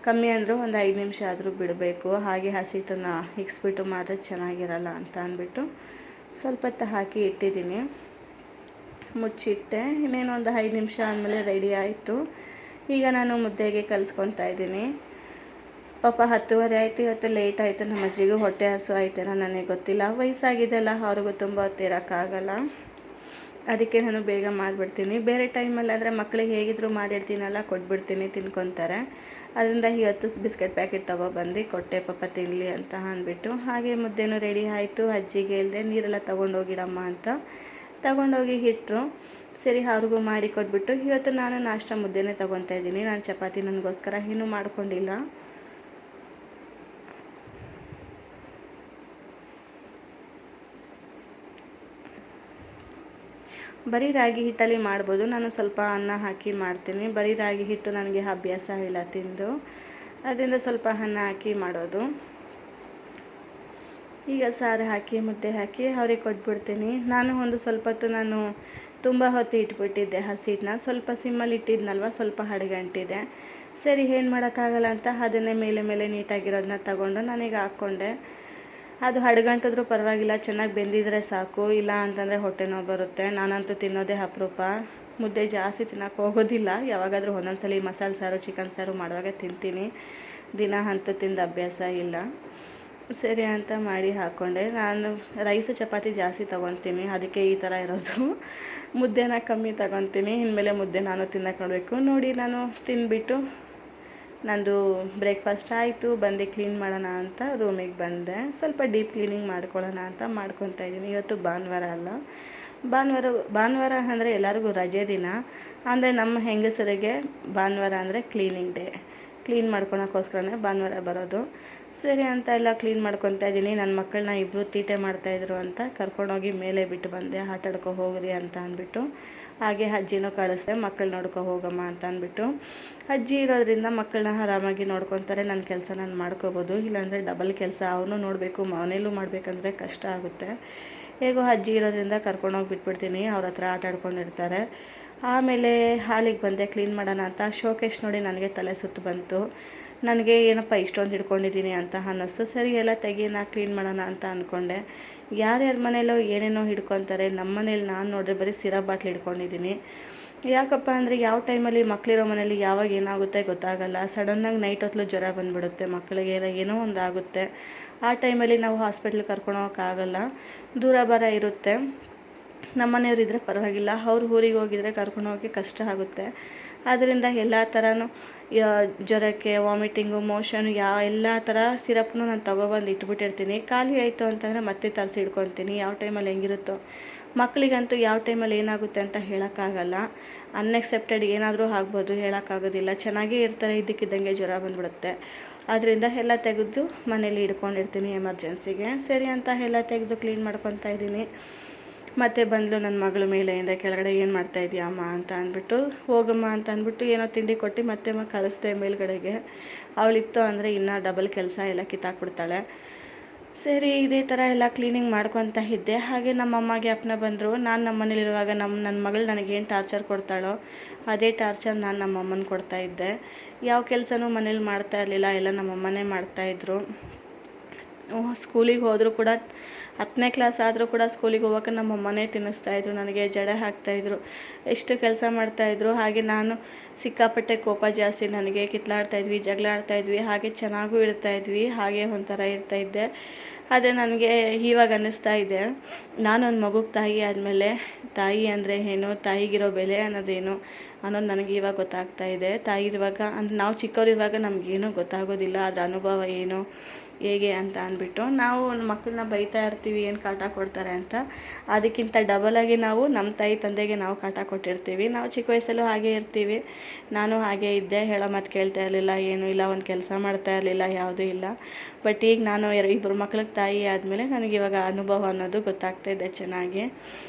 ಕಮ್ಮಿ ಅಂದರೂ ಒಂದು 5 ನಿಮಿಷ ಆದರೂ ಬಿಡಬೇಕು. ಹಾಗೆ ಹಸಿಟ್ಟನ್ನು ಇಕ್ಸ್ಬಿಟ್ಟು ಮಾಡಿದ್ರೆ ಚೆನ್ನಾಗಿರಲ್ಲ ಅಂತ ಅಂದ್ಬಿಟ್ಟು ಸ್ವಲ್ಪ ಹೊತ್ತು ಹಾಕಿ ಇಟ್ಟಿದ್ದೀನಿ, ಮುಚ್ಚಿಟ್ಟೆ. ಇನ್ನೇನು ಒಂದು 5 ನಿಮಿಷ ಆದಮೇಲೆ ರೆಡಿ ಆಯಿತು. ಈಗ ನಾನು ಮುದ್ದೆಗೆ ಕಲಿಸ್ಕೊತಾ ಇದ್ದೀನಿ. ಪಾಪ 10:30 ಆಯಿತು. ಇವತ್ತು ಲೇಟ್ ಆಯಿತು. ನಮ್ಮ ಅಜ್ಜಿಗೂ ಹೊಟ್ಟೆ ಹಸು ಆಯ್ತೇನೋ ನನಗೆ ಗೊತ್ತಿಲ್ಲ. ವಯಸ್ಸಾಗಿದೆಲ್ಲ, ಅವ್ರಿಗೂ ತುಂಬ ಹೊತ್ತು ಇರೋಕ್ಕಾಗಲ್ಲ. ಅದಕ್ಕೆ ನಾನು ಬೇಗ ಮಾಡಿಬಿಡ್ತೀನಿ. ಬೇರೆ ಟೈಮಲ್ಲಿ ಆದರೆ ಮಕ್ಕಳಿಗೆ ಹೇಗಿದ್ರು ಮಾಡಿರ್ತೀನಲ್ಲ, ಕೊಟ್ಬಿಡ್ತೀನಿ, ತಿನ್ಕೊತಾರೆ. ಅದರಿಂದ ಇವತ್ತು ಬಿಸ್ಕೆಟ್ ಪ್ಯಾಕೆಟ್ ತೊಗೊಬಂದು ಕೊಟ್ಟೆ, ಪಾಪ ತಿನ್ನಲಿ ಅಂತ ಅಂದ್ಬಿಟ್ಟು. ಹಾಗೆ ಮುದ್ದೆನೂ ರೆಡಿ ಆಯಿತು. ಅಜ್ಜಿಗೆ ಹೇಳಿದೆ ನೀರೆಲ್ಲ ತೊಗೊಂಡೋಗಿಡಮ್ಮ ಅಂತ, ತೊಗೊಂಡೋಗಿ ಇಟ್ಟರು. ಸರಿ, ಅವ್ರಿಗೂ ಮಾಡಿ ಕೊಟ್ಬಿಟ್ಟು ಇವತ್ತು ನಾನು ನಾಷ್ಟ ಮುದ್ದೆನೇ ತೊಗೊತಾ ಇದ್ದೀನಿ. ನಾನು ಚಪಾತಿ ನನಗೋಸ್ಕರ ಏನೂ ಮಾಡ್ಕೊಂಡಿಲ್ಲ. ಬರೀ ರಾಗಿ ಹಿಟ್ಟಲ್ಲಿ ಮಾಡ್ಬೋದು. ನಾನು ಸ್ವಲ್ಪ ಅನ್ನ ಹಾಕಿ ಮಾಡ್ತೀನಿ. ಬರೀ ರಾಗಿ ಹಿಟ್ಟು ನನಗೆ ಅಭ್ಯಾಸ ಇಲ್ಲ ತಿಂದು, ಅದರಿಂದ ಸ್ವಲ್ಪ ಅನ್ನ ಹಾಕಿ ಮಾಡೋದು. ಈಗ ಸಾರು ಹಾಕಿ ಮುದ್ದೆ ಹಾಕಿ ಅವ್ರಿಗೆ ಕೊಟ್ಬಿಡ್ತೀನಿ. ನಾನು ಒಂದು ಸ್ವಲ್ಪ ಹೊತ್ತು ತುಂಬ ಹೊತ್ತು ಇಟ್ಬಿಟ್ಟಿದ್ದೆ ಹಸಿಟ್ಟನ್ನ. ಸ್ವಲ್ಪ ಸಿಮ್ಮಲ್ಲಿ ಇಟ್ಟಿದ್ನಲ್ವ, ಸ್ವಲ್ಪ ಅಡುಗಂಟಿದೆ. ಸರಿ, ಏನು ಮಾಡೋಕ್ಕಾಗಲ್ಲ ಅಂತ ಅದನ್ನೇ ಮೇಲೆ ನೀಟಾಗಿರೋದನ್ನ ತಗೊಂಡು ನಾನೀಗ ಹಾಕ್ಕೊಂಡೆ. ಅದು ಅಡುಗಂಟಿದ್ರೂ ಪರವಾಗಿಲ್ಲ, ಚೆನ್ನಾಗಿ ಬೆಂದಿದ್ರೆ ಸಾಕು. ಇಲ್ಲ ಅಂತಂದರೆ ಹೊಟ್ಟೆ ನೋವು ಬರುತ್ತೆ. ನಾನಂತೂ ತಿನ್ನೋದೇ ಅಪರೂಪ, ಮುದ್ದೆ ಜಾಸ್ತಿ ತಿನ್ನೋಕ್ಕೆ ಹೋಗೋದಿಲ್ಲ. ಯಾವಾಗಾದರೂ ಒಂದೊಂದು ಸಲ ಮಸಾಲೆ ಸಾರು ಚಿಕನ್ ಸಾರು ಮಾಡುವಾಗ ತಿಂತೀನಿ, ದಿನ ಅಂತೂ ತಿಂದು ಅಭ್ಯಾಸ ಇಲ್ಲ. ಸರಿ ಅಂತ ಮಾಡಿ ಹಾಕ್ಕೊಂಡೆ. ನಾನು ರೈಸ್ ಚಪಾತಿ ಜಾಸ್ತಿ ತೊಗೊತೀನಿ, ಅದಕ್ಕೆ ಈ ಥರ ಇರೋದು. ಮುದ್ದೆನ ಕಮ್ಮಿ ತೊಗೊತೀನಿ. ಇನ್ಮೇಲೆ ಮುದ್ದೆ ನಾನು ತಿನ್ನೋಕೆ ನೋಡಬೇಕು. ನೋಡಿ, ನಾನು ತಿಂದ್ಬಿಟ್ಟು ನಂದು ಬ್ರೇಕ್ಫಾಸ್ಟ್ ಆಯಿತು. ಬಂದು ಕ್ಲೀನ್ ಮಾಡೋಣ ಅಂತ ರೂಮಿಗೆ ಬಂದೆ. ಸ್ವಲ್ಪ ಡೀಪ್ ಕ್ಲೀನಿಂಗ್ ಮಾಡ್ಕೊಳ್ಳೋಣ ಅಂತ ಮಾಡ್ಕೊತಾ ಇದ್ದೀನಿ. ಇವತ್ತು ಭಾನುವಾರ ಅಲ್ಲ, ಭಾನುವಾರ ಅಂದರೆ ಎಲ್ಲರಿಗೂ ರಜೆ ದಿನ. ಅಂದರೆ ನಮ್ಮ ಹೆಂಗಸರಿಗೆ ಭಾನುವಾರ ಅಂದರೆ ಕ್ಲೀನಿಂಗ್ ಡೇ. ಕ್ಲೀನ್ ಮಾಡ್ಕೊಳಕ್ಕೋಸ್ಕರನೇ ಭಾನುವಾರ ಬರೋದು. ಸರಿ ಅಂತ ಎಲ್ಲ ಕ್ಲೀನ್ ಮಾಡ್ಕೊತಾ ಇದ್ದೀನಿ. ನನ್ನ ಮಕ್ಕಳನ್ನ ಇಬ್ಬರು ತೀಟೆ ಮಾಡ್ತಾಯಿದ್ರು ಅಂತ ಕರ್ಕೊಂಡೋಗಿ ಮೇಲೆ ಬಿಟ್ಟು ಬಂದೆ. ಆಟಾಡ್ಕೊ ಹೋಗ್ರಿ ಅಂತ ಅಂದ್ಬಿಟ್ಟು. ಹಾಗೆ ಅಜ್ಜಿನೂ ಕಳಿಸ್ದೆ, ಮಕ್ಕಳು ನೋಡ್ಕೊ ಹೋಗಮ್ಮ ಅಂತ ಅಂದ್ಬಿಟ್ಟು. ಅಜ್ಜಿ ಇರೋದ್ರಿಂದ ಮಕ್ಕಳನ್ನ ಆರಾಮಾಗಿ ನೋಡ್ಕೊತಾರೆ. ನನ್ನ ಕೆಲಸ ನಾನು ಮಾಡ್ಕೋಬೋದು. ಇಲ್ಲಾಂದರೆ ಡಬಲ್ ಕೆಲಸ, ಅವನು ನೋಡಬೇಕು, ಮನೇಲೂ ಮಾಡಬೇಕಂದ್ರೆ ಕಷ್ಟ ಆಗುತ್ತೆ. ಹೇಗೋ ಅಜ್ಜಿ ಇರೋದ್ರಿಂದ ಕರ್ಕೊಂಡೋಗಿ ಬಿಟ್ಬಿಡ್ತೀನಿ. ಅವ್ರ ಹತ್ರ ಆಟ ಆಡ್ಕೊಂಡಿರ್ತಾರೆ. ಆಮೇಲೆ ಹಾಲಿಗೆ ಬಂದೆ ಕ್ಲೀನ್ ಮಾಡೋಣ ಅಂತ. ಶೋಕೇಶ್ ನೋಡಿ ನನಗೆ ತಲೆ ಸುತ್ತು ಬಂತು. ನನಗೆ ಏನಪ್ಪ ಇಷ್ಟೊಂದು ಹಿಡ್ಕೊಂಡಿದ್ದೀನಿ ಅಂತ ಅನ್ನಿಸ್ತು. ಸರಿ, ಎಲ್ಲ ತೆಗಿಯೋಣ, ಕ್ಲೀನ್ ಮಾಡೋಣ ಅಂತ ಅಂದ್ಕೊಂಡೆ. ಯಾರ್ಯಾರ ಮನೇಲೋ ಏನೇನೋ ಹಿಡ್ಕೊತಾರೆ. ನಮ್ಮ ಮನೇಲಿ ನಾನು ನೋಡಿದ್ರೆ ಬರೀ ಸಿರಪ್ ಬಾಟ್ಲ್ ಹಿಡ್ಕೊಂಡಿದ್ದೀನಿ. ಯಾಕಪ್ಪ ಅಂದರೆ ಯಾವ ಟೈಮಲ್ಲಿ ಮಕ್ಕಳಿರೋ ಮನೇಲಿ ಯಾವಾಗ ಏನಾಗುತ್ತೆ ಗೊತ್ತಾಗಲ್ಲ. ಸಡನ್ನಾಗಿ ನೈಟ್ ಹೊತ್ತು ಜ್ವರ ಬಂದುಬಿಡುತ್ತೆ, ಮಕ್ಕಳಿಗೆ ಏನೋ ಒಂದು ಆಗುತ್ತೆ. ಆ ಟೈಮಲ್ಲಿ ನಾವು ಹಾಸ್ಪಿಟ್ಲಿಗೆ ಕರ್ಕೊಂಡು ಹೋಗೋಕ್ಕಾಗಲ್ಲ, ದೂರ ಬರ ಇರುತ್ತೆ. ನಮ್ಮ ಮನೆಯವರಿದ್ದರೆ ಪರವಾಗಿಲ್ಲ, ಅವ್ರು ಊರಿಗೆ ಹೋಗಿದ್ರೆ ಕರ್ಕೊಂಡು ಹೋಗೋಕ್ಕೆ ಕಷ್ಟ ಆಗುತ್ತೆ. ಆದ್ದರಿಂದ ಎಲ್ಲ ಥರನೂ ಜ್ವರಕ್ಕೆ, ವಾಮಿಟಿಂಗು, ಮೋಷನು ಎಲ್ಲ ಥರ ಸಿರಪ್ನು ನಾನು ತೊಗೊಬಂದು ಇಟ್ಬಿಟ್ಟಿರ್ತೀನಿ. ಖಾಲಿ ಆಯಿತು ಅಂತಂದರೆ ಮತ್ತೆ ತರಿಸಿ ಇಟ್ಕೊತೀನಿ. ಯಾವ ಟೈಮಲ್ಲಿ ಹೆಂಗಿರುತ್ತೋ. ಮಕ್ಕಳಿಗಂತೂ ಯಾವ ಟೈಮಲ್ಲಿ ಏನಾಗುತ್ತೆ ಅಂತ ಹೇಳೋಕ್ಕಾಗಲ್ಲ. ಅನ್ಎಕ್ಸೆಪ್ಟೆಡ್ ಏನಾದರೂ ಆಗ್ಬೋದು, ಹೇಳೋಕ್ಕಾಗೋದಿಲ್ಲ. ಚೆನ್ನಾಗೇ ಇರ್ತಾರೆ, ಇದ್ದಕ್ಕಿದ್ದಂಗೆ ಜ್ವರ ಬಂದುಬಿಡುತ್ತೆ. ಅದರಿಂದ ಎಲ್ಲ ತೆಗೆದು ಮನೇಲಿ ಇಟ್ಕೊಂಡಿರ್ತೀನಿ ಎಮರ್ಜೆನ್ಸಿಗೆ. ಸರಿ ಅಂತ ಎಲ್ಲ ತೆಗೆದು ಕ್ಲೀನ್ ಮಾಡ್ಕೊತಾ ಇದ್ದೀನಿ. ಮತ್ತೆ ಬಂದಳು ನನ್ನ ಮಗಳ ಮೇಲೆಯಿಂದ ಕೆಳಗಡೆ, ಏನು ಮಾಡ್ತಾಯಿದ್ದೀಯ ಅಮ್ಮ ಅಂತ ಅಂದ್ಬಿಟ್ಟು, ಹೋಗಮ್ಮ ಅಂತ ಅಂದ್ಬಿಟ್ಟು ಏನೋ ತಿಂಡಿ ಕೊಟ್ಟು ಮತ್ತೆ ಕಳಿಸ್ದೆ ಮೇಲ್ಗಡೆಗೆ. ಅವಳಿತ್ತು ಅಂದರೆ ಇನ್ನೂ ಡಬಲ್ ಕೆಲಸ ಎಲ್ಲ ಕಿತ್ತಾಕ್ಬಿಡ್ತಾಳೆ. ಸರಿ ಇದೇ ಥರ ಎಲ್ಲ ಕ್ಲೀನಿಂಗ್ ಮಾಡ್ಕೊತಾ ಇದ್ದೆ. ಹಾಗೆ ನಮ್ಮಮ್ಮಗೆ ಅಪ್ಪನ ಬಂದರು. ನಾನು ನಮ್ಮ ಮನೇಲಿರುವಾಗ ನನ್ನ ಮಗಳು ನನಗೇನು ಟಾರ್ಚರ್ ಕೊಡ್ತಾಳೋ ಅದೇ ಟಾರ್ಚರ್ ನಾನು ನಮ್ಮಮ್ಮನ ಕೊಡ್ತಾಯಿದ್ದೆ. ಯಾವ ಕೆಲಸನೂ ಮನೇಲಿ ಮಾಡ್ತಾ ಇರಲಿಲ್ಲ, ಎಲ್ಲ ನಮ್ಮಮ್ಮನೇ ಮಾಡ್ತಾಯಿದ್ರು. ಸ್ಕೂಲಿಗೆ ಹೋದರೂ ಕೂಡ 10ನೇ ಕ್ಲಾಸ್ ಆದರೂ ಕೂಡ ಸ್ಕೂಲಿಗೆ ಹೋಗೋಕೆ ನಮ್ಮಮ್ಮನೇ ತಿನ್ನಿಸ್ತಾಯಿದ್ರು, ನನಗೆ ಜಡೆ ಹಾಕ್ತಾಯಿದ್ರು, ಎಷ್ಟು ಕೆಲಸ ಮಾಡ್ತಾಯಿದ್ರು. ಹಾಗೆ ನಾನು ಸಿಕ್ಕಾಪಟ್ಟೆ ಕೋಪ ಜಾಸ್ತಿ ನನಗೆ. ಕಿತ್ಲಾಡ್ತಾಯಿದ್ವಿ, ಜಗಳ ಆಡ್ತಾಯಿದ್ವಿ, ಹಾಗೆ ಚೆನ್ನಾಗೂ ಇರ್ತಾಯಿದ್ವಿ, ಹಾಗೆ ಒಂಥರ ಇರ್ತಾಯಿದ್ದೆ. ಆದರೆ ನನಗೆ ಇವಾಗ ಅನ್ನಿಸ್ತಾ ಇದೆ, ನಾನೊಂದು ಮಗುಗೆ ತಾಯಿ ಆದಮೇಲೆ ತಾಯಿ ಅಂದರೆ ಏನು, ತಾಯಿಗಿರೋ ಬೆಲೆ ಅನ್ನೋದೇನು ಅನ್ನೋದು ನನಗೆ ಇವಾಗ ಗೊತ್ತಾಗ್ತಾ ಇದೆ. ತಾಯಿ ಇರುವಾಗ ಅಂದರೆ ನಾವು ಚಿಕ್ಕವರಿರುವಾಗ ನಮಗೇನೂ ಗೊತ್ತಾಗೋದಿಲ್ಲ, ಅದರ ಅನುಭವ ಏನು ಹೇಗೆ ಅಂತ ಅಂದ್ಬಿಟ್ಟು ನಾವು ಮಕ್ಕಳನ್ನ ಬೈತಾ ಇರ್ತೀವಿ, ಏನು ಕಾಟ ಕೊಡ್ತಾರೆ ಅಂತ. ಅದಕ್ಕಿಂತ ಡಬಲಾಗಿ ನಾವು ನಮ್ಮ ತಾಯಿ ತಂದೆಗೆ ನಾವು ಕಾಟ ಕೊಟ್ಟಿರ್ತೀವಿ. ನಾವು ಚಿಕ್ಕ ವಯಸ್ಸಲ್ಲೂ ಹಾಗೇ ಇರ್ತೀವಿ. ನಾನು ಹಾಗೇ ಇದ್ದೆ, ಹೇಳೋ ಮಾತು ಕೇಳ್ತಾ ಇರಲಿಲ್ಲ, ಏನೂ ಇಲ್ಲ, ಒಂದು ಕೆಲಸ ಮಾಡ್ತಾ ಇರಲಿಲ್ಲ, ಯಾವುದೂ ಇಲ್ಲ. ಬಟ್ ಈಗ ನಾನು 2 ಮಕ್ಳಿಗೆ ತಾಯಿ ಆದಮೇಲೆ ನನಗಿವಾಗ ಅನುಭವ ಅನ್ನೋದು ಗೊತ್ತಾಗ್ತಾ ಇದೆ ಚೆನ್ನಾಗಿ.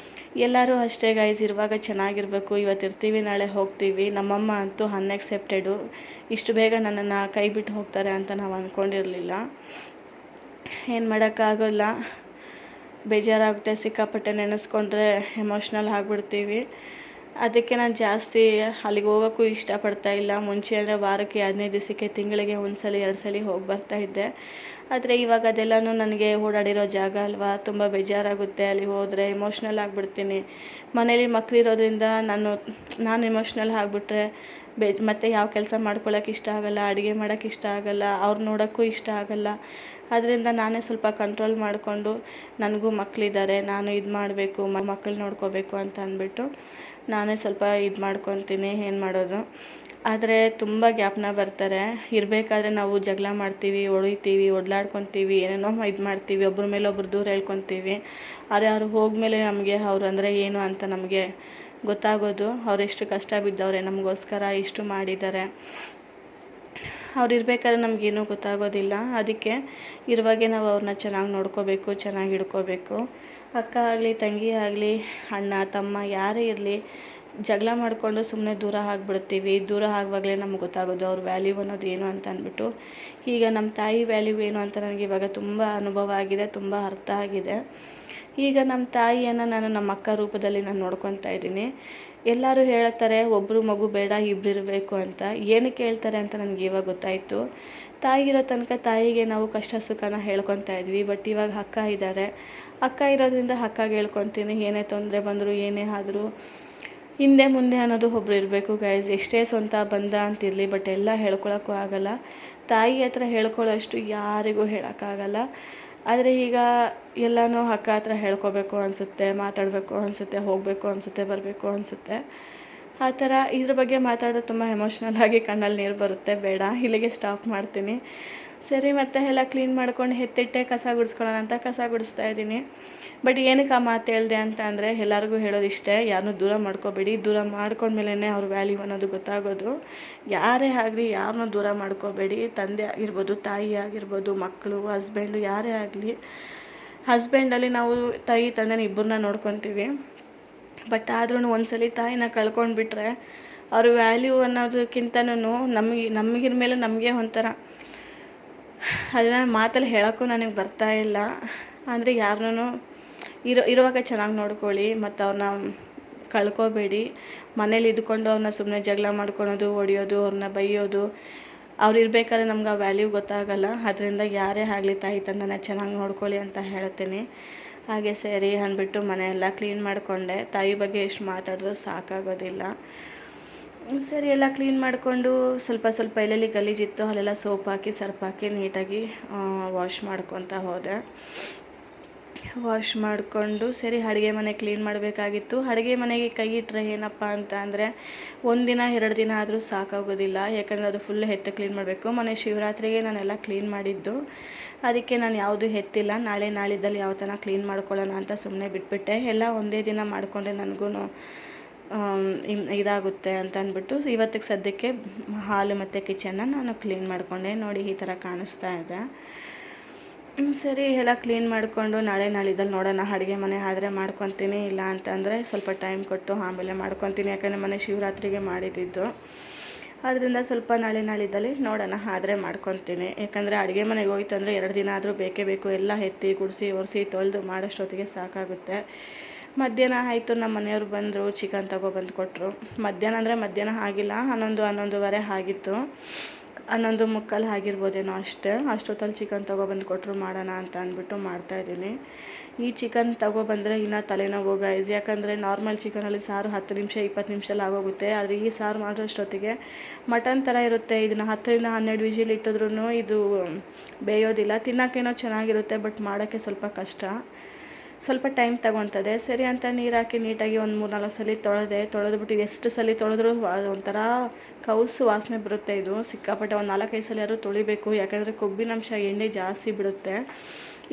ಎಲ್ಲರೂ ಅಷ್ಟೇ ಗೈಸ್, ಇರುವಾಗ ಚೆನ್ನಾಗಿರಬೇಕು. ಇವತ್ತು ಇರ್ತೀವಿ, ನಾಳೆ ಹೋಗ್ತೀವಿ. ನಮ್ಮಮ್ಮ ಅಂತೂ ಅನ್ಎಕ್ಸೆಪ್ಟೆಡು. ಇಷ್ಟು ಬೇಗ ನನ್ನನ್ನು ಕೈ ಬಿಟ್ಟು ಹೋಗ್ತಾರೆ ಅಂತ ನಾವು ಅಂದ್ಕೊಂಡಿರಲಿಲ್ಲ. ಏನು ಮಾಡೋಕ್ಕಾಗೋಲ್ಲ, ಬೇಜಾರಾಗುತ್ತೆ. ಸಿಕ್ಕಾಪಟ್ಟೆ ನೆನೆಸ್ಕೊಂಡ್ರೆ ಎಮೋಷ್ನಲ್ ಆಗಿಬಿಡ್ತೀವಿ. ಅದಕ್ಕೆ ನಾನು ಜಾಸ್ತಿ ಅಲ್ಲಿಗೆ ಹೋಗೋಕ್ಕೂ ಇಷ್ಟಪಡ್ತಾ ಇಲ್ಲ. ಮುಂಚೆ ಅಂದರೆ ವಾರಕ್ಕೆ 15 ದಿವಸಕ್ಕೆ, ತಿಂಗಳಿಗೆ 1 ಸಲ 2 ಸಲ ಹೋಗಿ ಬರ್ತಾಯಿದ್ದೆ. ಆದರೆ ಇವಾಗ ಅದೆಲ್ಲನೂ ನನಗೆ ಓಡಾಡಿರೋ ಜಾಗ ಅಲ್ವಾ, ತುಂಬ ಬೇಜಾರಾಗುತ್ತೆ. ಅಲ್ಲಿ ಹೋದರೆ ಎಮೋಷ್ನಲ್ ಆಗಿಬಿಡ್ತೀನಿ. ಮನೇಲಿ ಮಕ್ಕಳಿರೋದ್ರಿಂದ ನಾನು ಎಮೋಷ್ನಲ್ ಆಗಿಬಿಟ್ರೆ ಮತ್ತು ಯಾವ ಕೆಲಸ ಮಾಡ್ಕೊಳ್ಳೋಕೆ ಇಷ್ಟ ಆಗೋಲ್ಲ, ಅಡುಗೆ ಮಾಡೋಕ್ಕೆ ಇಷ್ಟ ಆಗೋಲ್ಲ, ಅವ್ರು ನೋಡೋಕ್ಕೂ ಇಷ್ಟ ಆಗೋಲ್ಲ. ಅದರಿಂದ ನಾನೇ ಸ್ವಲ್ಪ ಕಂಟ್ರೋಲ್ ಮಾಡಿಕೊಂಡು, ನನಗೂ ಮಕ್ಕಳಿದ್ದಾರೆ, ನಾನು ಇದು ಮಾಡಬೇಕು, ಮಕ್ಕಳು ನೋಡ್ಕೋಬೇಕು ಅಂತ ಅಂದ್ಬಿಟ್ಟು ನಾನೇ ಸ್ವಲ್ಪ ಇದು ಮಾಡ್ಕೊತೀನಿ. ಏನು ಮಾಡೋದು. ಆದರೆ ತುಂಬ ಜ್ಞಾಪನ ಬರ್ತಾರೆ. ಇರಬೇಕಾದ್ರೆ ನಾವು ಜಗಳ ಮಾಡ್ತೀವಿ, ಹೊಡಿತೀವಿ, ಒಡ್ಲಾಡ್ಕೊತೀವಿ, ಏನೇನೋ ಇದು ಮಾಡ್ತೀವಿ, ಒಬ್ಬರ ಮೇಲೆ ಒಬ್ರು ದೂರ ಹೇಳ್ಕೊತೀವಿ. ಆದರೆ ಅವ್ರು ಹೋದ್ಮೇಲೆ ನಮಗೆ ಅವ್ರು ಅಂದರೆ ಏನು ಅಂತ ನಮಗೆ ಗೊತ್ತಾಗೋದು. ಅವರೆಷ್ಟು ಕಷ್ಟ ಬಿದ್ದವ್ರೆ, ನಮಗೋಸ್ಕರ ಇಷ್ಟು ಮಾಡಿದ್ದಾರೆ. ಅವ್ರು ಇರಬೇಕಾದ್ರೆ ನಮಗೇನೂ ಗೊತ್ತಾಗೋದಿಲ್ಲ. ಅದಕ್ಕೆ ಇರುವಾಗೆ ನಾವು ಅವ್ರನ್ನ ಚೆನ್ನಾಗಿ ನೋಡ್ಕೋಬೇಕು, ಚೆನ್ನಾಗಿ ಹಿಡ್ಕೋಬೇಕು. ಅಕ್ಕ ಆಗಲಿ, ತಂಗಿ ಆಗಲಿ, ಅಣ್ಣ ತಮ್ಮ ಯಾರೇ ಇರಲಿ, ಜಗಳ ಮಾಡಿಕೊಂಡು ಸುಮ್ಮನೆ ದೂರ ಆಗಿಬಿಡ್ತೀವಿ. ದೂರ ಆಗುವಾಗಲೇ ನಮ್ಗೆ ಗೊತ್ತಾಗೋದು ಅವ್ರ ವ್ಯಾಲ್ಯೂ ಅನ್ನೋದು ಏನು ಅಂತ ಅಂದ್ಬಿಟ್ಟು. ಈಗ ನಮ್ಮ ತಾಯಿ ವ್ಯಾಲ್ಯೂ ಏನು ಅಂತ ನನಗೆ ಇವಾಗ ತುಂಬ ಅನುಭವ ಆಗಿದೆ, ತುಂಬ ಅರ್ಥ ಆಗಿದೆ. ಈಗ ನಮ್ಮ ತಾಯಿಯನ್ನು ನಾನು ನಮ್ಮ ಅಕ್ಕ ರೂಪದಲ್ಲಿ ನಾನು ನೋಡ್ಕೊತಾ ಇದ್ದೀನಿ. ಎಲ್ಲರೂ ಹೇಳ್ತಾರೆ ಒಬ್ಬರು ಮಗು ಬೇಡ, 2 ಇರಬೇಕು ಅಂತ. ಏನಕ್ಕೆ ಹೇಳ್ತಾರೆ ಅಂತ ನನಗೆ ಇವಾಗ ಗೊತ್ತಾಯಿತು. ತಾಯಿ ಇರೋ ತನಕ ತಾಯಿಗೆ ನಾವು ಕಷ್ಟ ಸುಖನ ಹೇಳ್ಕೊತಾ ಇದ್ವಿ. ಬಟ್ ಇವಾಗ ಅಕ್ಕ ಇದ್ದಾರೆ, ಅಕ್ಕ ಇರೋದ್ರಿಂದ ಅಕ್ಕಗೆ ಹೇಳ್ಕೊತೀನಿ. ಏನೇ ತೊಂದರೆ ಬಂದರೂ, ಏನೇ ಆದರೂ ಹಿಂದೆ ಮುಂದೆ ಅನ್ನೋದು ಒಬ್ರು ಇರಬೇಕು ಗೈಸ್. ಎಷ್ಟೇ ಸ್ವಂತ ಬಂದ ಅಂತಿರಲಿ, ಬಟ್ ಎಲ್ಲ ಹೇಳ್ಕೊಳಕ್ಕೂ ಆಗೋಲ್ಲ. ತಾಯಿ ಹತ್ರ ಹೇಳ್ಕೊಳ್ಳೋಷ್ಟು ಯಾರಿಗೂ ಹೇಳೋಕ್ಕಾಗಲ್ಲ. ಆದರೆ ಈಗ ಎಲ್ಲನೂ ಅಕ್ಕ ಹತ್ರ ಹೇಳ್ಕೊಬೇಕು ಅನಿಸುತ್ತೆ, ಮಾತಾಡಬೇಕು ಅನಿಸುತ್ತೆ, ಹೋಗಬೇಕು ಅನಿಸುತ್ತೆ, ಬರಬೇಕು ಅನಿಸುತ್ತೆ. ಆ ಥರ ಇದ್ರ ಬಗ್ಗೆ ಮಾತಾಡೋದು ತುಂಬ ಎಮೋಷ್ನಲ್ ಆಗಿ ಕಣ್ಣಲ್ಲಿ ನೀರು ಬರುತ್ತೆ. ಬೇಡ, ಇಲ್ಲಿಗೆ ಸ್ಟಾಪ್ ಮಾಡ್ತೀನಿ. ಸರಿ, ಮತ್ತೆ ಎಲ್ಲ ಕ್ಲೀನ್ ಮಾಡ್ಕೊಂಡು ಎತ್ತಿಟ್ಟೆ ಕಸ ಗುಡಿಸ್ಕೊಳ್ಳೋಣ ಅಂತ ಕಸ ಗುಡಿಸ್ತಾ ಇದ್ದೀನಿ. ಬಟ್ ಏನಕ್ಕೆ ಆ ಮಾತು ಹೇಳಿದೆ ಅಂತ ಅಂದರೆ, ಎಲ್ಲರಿಗೂ ಹೇಳೋದಿಷ್ಟೇ, ಯಾರನ್ನೂ ದೂರ ಮಾಡ್ಕೋಬೇಡಿ. ದೂರ ಮಾಡ್ಕೊಂಡ್ಮೇಲೆ ಅವ್ರ ವ್ಯಾಲ್ಯೂ ಅನ್ನೋದು ಗೊತ್ತಾಗೋದು. ಯಾರೇ ಆಗಲಿ ಯಾರನ್ನೂ ದೂರ ಮಾಡ್ಕೋಬೇಡಿ. ತಂದೆ ಆಗಿರ್ಬೋದು, ತಾಯಿ ಆಗಿರ್ಬೋದು, ಮಕ್ಕಳು, ಹಸ್ಬೆಂಡು, ಯಾರೇ ಆಗಲಿ. ಹಸ್ಬೆಂಡಲ್ಲಿ ನಾವು ತಾಯಿ ತಂದೆನ ಇಬ್ಬರನ್ನ ನೋಡ್ಕೊತೀವಿ. ಬಟ್ ಆದ್ರೂ ಒಂದ್ಸಲಿ ತಾಯಿನ ಕಳ್ಕೊಂಡ್ಬಿಟ್ರೆ ಅವ್ರ ವ್ಯಾಲ್ಯೂ ಅನ್ನೋದಕ್ಕಿಂತನೂ ನಮಗಿನ ಮೇಲೆ ನಮಗೆ ಒಂಥರ, ಅದನ್ನು ಮಾತಲ್ಲಿ ಹೇಳೋಕ್ಕೂ ನನಗೆ ಬರ್ತಾ ಇಲ್ಲ. ಅಂದರೆ ಯಾರನ್ನೂ ಇರುವಾಗ ಚೆನ್ನಾಗಿ ನೋಡ್ಕೊಳ್ಳಿ, ಮತ್ತು ಅವ್ರನ್ನ ಕಳ್ಕೊಬೇಡಿ. ಮನೇಲಿ ಇದ್ಕೊಂಡು ಅವ್ರನ್ನ ಸುಮ್ಮನೆ ಜಗಳ ಮಾಡ್ಕೊಳೋದು, ಹೊಡಿಯೋದು, ಅವ್ರನ್ನ ಬೈಯೋದು, ಅವ್ರು ಇರಬೇಕಾದ್ರೆ ನಮ್ಗೆ ಆ ವ್ಯಾಲ್ಯೂ ಗೊತ್ತಾಗಲ್ಲ. ಅದರಿಂದ ಯಾರೇ ಆಗಲಿ ತಾಯಿ ತಂದೆನ ಚೆನ್ನಾಗಿ ನೋಡ್ಕೊಳ್ಳಿ ಅಂತ ಹೇಳ್ತೀನಿ. ಹಾಗೆ ಸರಿ ಅಂದ್ಬಿಟ್ಟು ಮನೆಯೆಲ್ಲ ಕ್ಲೀನ್ ಮಾಡಿಕೊಂಡೆ. ತಾಯಿ ಬಗ್ಗೆ ಎಷ್ಟು ಮಾತಾಡಿದ್ರೂ ಸಾಕಾಗೋದಿಲ್ಲ. ಸರಿ, ಎಲ್ಲ ಕ್ಲೀನ್ ಮಾಡಿಕೊಂಡು ಸ್ವಲ್ಪ ಎಲ್ಲೆಲ್ಲಿ ಗಲೀಜಿತ್ತು ಅಲ್ಲೆಲ್ಲ ಸೋಪ್ ಹಾಕಿ ಸರ್ಪ್ ಹಾಕಿ ನೀಟಾಗಿ ವಾಶ್ ಮಾಡ್ಕೊತಾ ಹೋದೆ. ವಾಶ್ ಮಾಡಿಕೊಂಡು ಸರಿ ಅಡುಗೆ ಮನೆ ಕ್ಲೀನ್ ಮಾಡಬೇಕಾಗಿತ್ತು. ಅಡುಗೆ ಮನೆಗೆ ಕೈ ಇಟ್ಟರೆ ಏನಪ್ಪ ಅಂತ ಅಂದರೆ ಒಂದಿನ 2 ದಿನ ಆದರೂ ಸಾಕಾಗೋದಿಲ್ಲ. ಯಾಕಂದರೆ ಅದು ಫುಲ್ ಎತ್ತು ಕ್ಲೀನ್ ಮಾಡಬೇಕು. ಮೊನ್ನೆ ಶಿವರಾತ್ರಿಗೆ ನಾನೆಲ್ಲ ಕ್ಲೀನ್ ಮಾಡಿದ್ದು, ಅದಕ್ಕೆ ನಾನು ಯಾವುದೂ ಎತ್ತಿಲ್ಲ. ನಾಳೆ ನಾಳಿದ್ದಲ್ಲಿ ಯಾವ ಥರ ಕ್ಲೀನ್ ಮಾಡ್ಕೊಳ್ಳೋಣ ಅಂತ ಸುಮ್ಮನೆ ಬಿಟ್ಬಿಟ್ಟೆ. ಎಲ್ಲ ಒಂದೇ ದಿನ ಮಾಡಿಕೊಂಡ್ರೆ ನನಗೂ ಇದಾಗುತ್ತೆ ಅಂತ ಅಂದ್ಬಿಟ್ಟು ಇವತ್ತಿಗೆ ಸದ್ಯಕ್ಕೆ ಹಾಲು ಮತ್ತು ಕಿಚನ್ನ ನಾನು ಕ್ಲೀನ್ ಮಾಡಿಕೊಂಡೆ. ನೋಡಿ ಈ ಥರ ಕಾಣಿಸ್ತಾ ಇದೆ. ಸರಿ ಎಲ್ಲ ಕ್ಲೀನ್ ಮಾಡಿಕೊಂಡು ನಾಳೆ ನಾಳಿದ್ದಲ್ಲಿ ನೋಡೋಣ. ಅಡುಗೆ ಮನೆ ಆದರೆ ಮಾಡ್ಕೊತೀನಿ, ಇಲ್ಲ ಅಂತಂದರೆ ಸ್ವಲ್ಪ ಟೈಮ್ ಕೊಟ್ಟು ಆಮೇಲೆ ಮಾಡ್ಕೊತೀನಿ. ಯಾಕಂದರೆ ಮನೆ ಶಿವರಾತ್ರಿಗೆ ಮಾಡಿದ್ದು, ಅದರಿಂದ ಸ್ವಲ್ಪ ನಾಳೆ ನಾಳಿದ್ದಲ್ಲಿ ನೋಡೋಣ ಆದರೆ ಮಾಡ್ಕೊತೀನಿ. ಯಾಕಂದರೆ ಅಡುಗೆ ಮನೆಗೆ ಹೋಯ್ತು ಅಂದರೆ 2 ದಿನ ಆದರೂ ಬೇಕೇ ಬೇಕು. ಎಲ್ಲ ಎತ್ತಿ ಗುಡಿಸಿ ಒರೆಸಿ ತೊಳೆದು ಮಾಡೋಷ್ಟೊತ್ತಿಗೆ ಸಾಕಾಗುತ್ತೆ. ಮಧ್ಯಾಹ್ನ ಆಯಿತು, ನಮ್ಮ ಮನೆಯವ್ರು ಬಂದರು, ಚಿಕನ್ ತಗೊಬಂದು ಕೊಟ್ಟರು. ಮಧ್ಯಾಹ್ನ ಆಗಿಲ್ಲ, 11:30 ಆಗಿತ್ತು. 11:45 ಆಗಿರ್ಬೋದೇನೋ ಅಷ್ಟೊತ್ತಲ್ಲಿ ಚಿಕನ್ ತೊಗೊಬಂದು ಕೊಟ್ಟರು, ಮಾಡೋಣ ಅಂತ ಅಂದ್ಬಿಟ್ಟು ಮಾಡ್ತಾಯಿದ್ದೀನಿ. ಈ ಚಿಕನ್ ತೊಗೊಬಂದರೆ ಇನ್ನೂ ತಲೆನೋವು ಗೈಸ್. ಯಾಕಂದರೆ ನಾರ್ಮಲ್ ಚಿಕನಲ್ಲಿ ಸಾರು 10 ನಿಮಿಷ 20 ನಿಮಿಷದಲ್ಲಿ ಆಗೋಗುತ್ತೆ. ಆದರೆ ಈ ಸಾರು ಮಾಡೋಷ್ಟೊತ್ತಿಗೆ ಮಟನ್ ಥರ ಇರುತ್ತೆ. ಇದನ್ನು 10ರಿಂದ 12 ವಿಜಿಲ್ ಇಟ್ಟಿದ್ರೂ ಇದು ಬೇಯೋದಿಲ್ಲ. ತಿನ್ನೋಕ್ಕೇನೋ ಚೆನ್ನಾಗಿರುತ್ತೆ, ಬಟ್ ಮಾಡೋಕ್ಕೆ ಸ್ವಲ್ಪ ಕಷ್ಟ, ಸ್ವಲ್ಪ ಟೈಮ್ ತಗೊತದೆ. ಸರಿ ಅಂತ ನೀರು ಹಾಕಿ ನೀಟಾಗಿ ಒಂದು 3-4 ಸಲ ತೊಳೆದ್ಬಿಟ್ಟು ಎಷ್ಟು ಸಲ ತೊಳೆದ್ರೂ ಒಂಥರ ಕೌಸು ವಾಸನೆ ಬರುತ್ತೆ. ಇದು ಸಿಕ್ಕಾಪಟ್ಟೆ ಒಂದು 4-5 ಸಲ ಯಾರು ತೊಳಿಬೇಕು. ಯಾಕಂದರೆ ಕೊಬ್ಬಿನಂಶ ಎಣ್ಣೆ ಜಾಸ್ತಿ ಬಿಡುತ್ತೆ.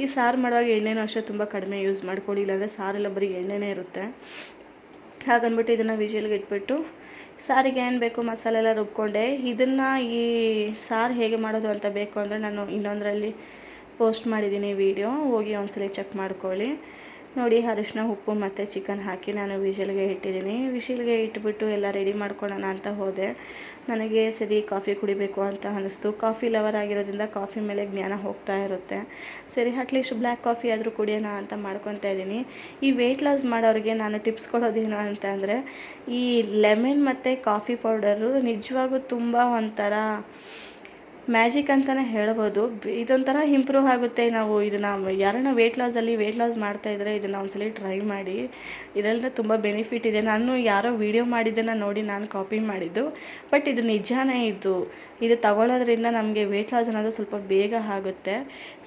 ಈ ಸಾರು ಮಾಡುವಾಗ ಎಣ್ಣೆನೂ ಅಷ್ಟೇ ತುಂಬ ಕಡಿಮೆ ಯೂಸ್ ಮಾಡ್ಕೊಳ್ಳಿ, ಇಲ್ಲಾಂದರೆ ಸಾರೆಲ್ಲ ಬರೀ ಎಣ್ಣೆನೇ ಇರುತ್ತೆ. ಹಾಗಂದ್ಬಿಟ್ಟು ಇದನ್ನು ವಿಜಿಲ್ಗೆ ಇಟ್ಬಿಟ್ಟು ಸಾರಿಗೆ ಏನು ಬೇಕು ಮಸಾಲೆ ಎಲ್ಲ ರುಬ್ಕೊಂಡೆ. ಇದನ್ನು ಈ ಸಾರು ಹೇಗೆ ಮಾಡೋದು ಅಂತ ಬೇಕು ಅಂದರೆ ನಾನು ಇನ್ನೊಂದರಲ್ಲಿ ಪೋಸ್ಟ್ ಮಾಡಿದ್ದೀನಿ ವಿಡಿಯೋ, ಹೋಗಿ ಒಂದ್ಸಲ ಚೆಕ್ ಮಾಡ್ಕೊಳ್ಳಿ. ನೋಡಿ ಅರಿಶಿನ ಉಪ್ಪು ಮತ್ತು ಚಿಕನ್ ಹಾಕಿ ನಾನು ವಿಜಿಲ್ಗೆ ಇಟ್ಟಿದ್ದೀನಿ. ವಿಜಿಲ್ಗೆ ಇಟ್ಬಿಟ್ಟು ಎಲ್ಲ ರೆಡಿ ಮಾಡ್ಕೊಳ್ಳೋಣ ಅಂತ ಹೋದೆ. ನನಗೆ ಸರಿ ಕಾಫಿ ಕುಡಿಬೇಕು ಅಂತ ಅನ್ನಿಸ್ತು. ಕಾಫಿ ಲವರ್ ಆಗಿರೋದ್ರಿಂದ ಕಾಫಿ ಮೇಲೆ ಜ್ಞಾನ ಹೋಗ್ತಾ ಇರುತ್ತೆ. ಸರಿ ಅಟ್ಲೀಸ್ಟ್ ಬ್ಲ್ಯಾಕ್ ಕಾಫಿ ಆದರೂ ಕುಡಿಯೋಣ ಅಂತ ಮಾಡ್ಕೊತಾ ಇದ್ದೀನಿ. ಈ ವೆಯ್ಟ್ ಲಾಸ್ ಮಾಡೋರಿಗೆ ನಾನು ಟಿಪ್ಸ್ ಕೊಡೋದೇನು ಅಂತ ಅಂದರೆ, ಈ ಲೆಮನ್ ಮತ್ತು ಕಾಫಿ ಪೌಡರು ನಿಜವಾಗೂ ತುಂಬ ಒಂಥರ ಮ್ಯಾಜಿಕ್ ಅಂತಲೇ ಹೇಳ್ಬೋದು. ಇದೊಂಥರ ಇಂಪ್ರೂವ್ ಆಗುತ್ತೆ. ನಾವು ಇದನ್ನು ಯಾರನ್ನ ವೆಯ್ಟ್ ಲಾಸ್ ಮಾಡ್ತಾಯಿದ್ರೆ ಇದನ್ನು ಒಂದ್ಸಲ ಟ್ರೈ ಮಾಡಿ. ಇದರಿಂದ ತುಂಬ ಬೆನಿಫಿಟ್ ಇದೆ. ನಾನು ಯಾರೋ ವಿಡಿಯೋ ಮಾಡಿದ್ದನ್ನು ನೋಡಿ ನಾನು ಕಾಪಿ ಮಾಡಿದ್ದು, ಬಟ್ ಇದು ನಿಜಾನೇ. ಇದು ತಗೊಳ್ಳೋದ್ರಿಂದ ನಮಗೆ ವೆಯ್ಟ್ ಲಾಸ್ ಅನ್ನೋದು ಸ್ವಲ್ಪ ಬೇಗ ಆಗುತ್ತೆ.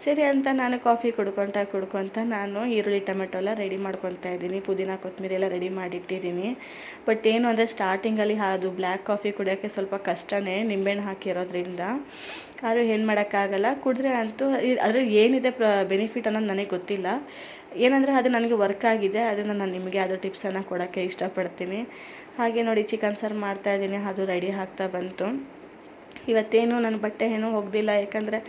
ಸರಿ ಅಂತ ನಾನು ಕಾಫಿ ಕುಡ್ಕೊತ ನಾನು ಈರುಳ್ಳಿ ಟೊಮೆಟೊ ಎಲ್ಲ ರೆಡಿ ಮಾಡ್ಕೊತಾ ಇದ್ದೀನಿ. ಪುದೀನ ಕೊತ್ತಂಬರಿ ಎಲ್ಲ ರೆಡಿ ಮಾಡಿಟ್ಟಿದ್ದೀನಿ. ಬಟ್ ಏನು ಅಂದರೆ ಸ್ಟಾರ್ಟಿಂಗಲ್ಲಿ ಅದು ಬ್ಲ್ಯಾಕ್ ಕಾಫಿ ಕುಡಿಯೋಕ್ಕೆ ಸ್ವಲ್ಪ ಕಷ್ಟನೇ, ನಿಂಬೆಹಣ್ಣು ಹಾಕಿರೋದ್ರಿಂದ. ಆದರೂ ಏನು ಮಾಡೋಕ್ಕಾಗಲ್ಲ. ಕುಡಿದ್ರೆ ಅಂತೂ ಅದ್ರಲ್ಲಿ ಏನಿದೆ ಬೆನಿಫಿಟ್ ಅನ್ನೋದು ನನಗೆ ಗೊತ್ತಿಲ್ಲ. ಏನಂದರೆ ಅದು ನನಗೆ ವರ್ಕ್ ಆಗಿದೆ, ಅದನ್ನು ನಾನು ನಿಮಗೆ ಅದು ಟಿಪ್ಸನ್ನು ಕೊಡೋಕ್ಕೆ ಇಷ್ಟಪಡ್ತೀನಿ. ಹಾಗೆ ನೋಡಿ ಚಿಕನ್ ಸಾರು ಮಾಡ್ತಾಯಿದ್ದೀನಿ, ಅದು ರೆಡಿ ಆಗ್ತಾ ಬಂತು. ಇವತ್ತೇನು ನನ್ನ ಬಟ್ಟೆ ಏನೂ ಒಗ್ದಿಲ್ಲ. ಯಾಕಂದರೆ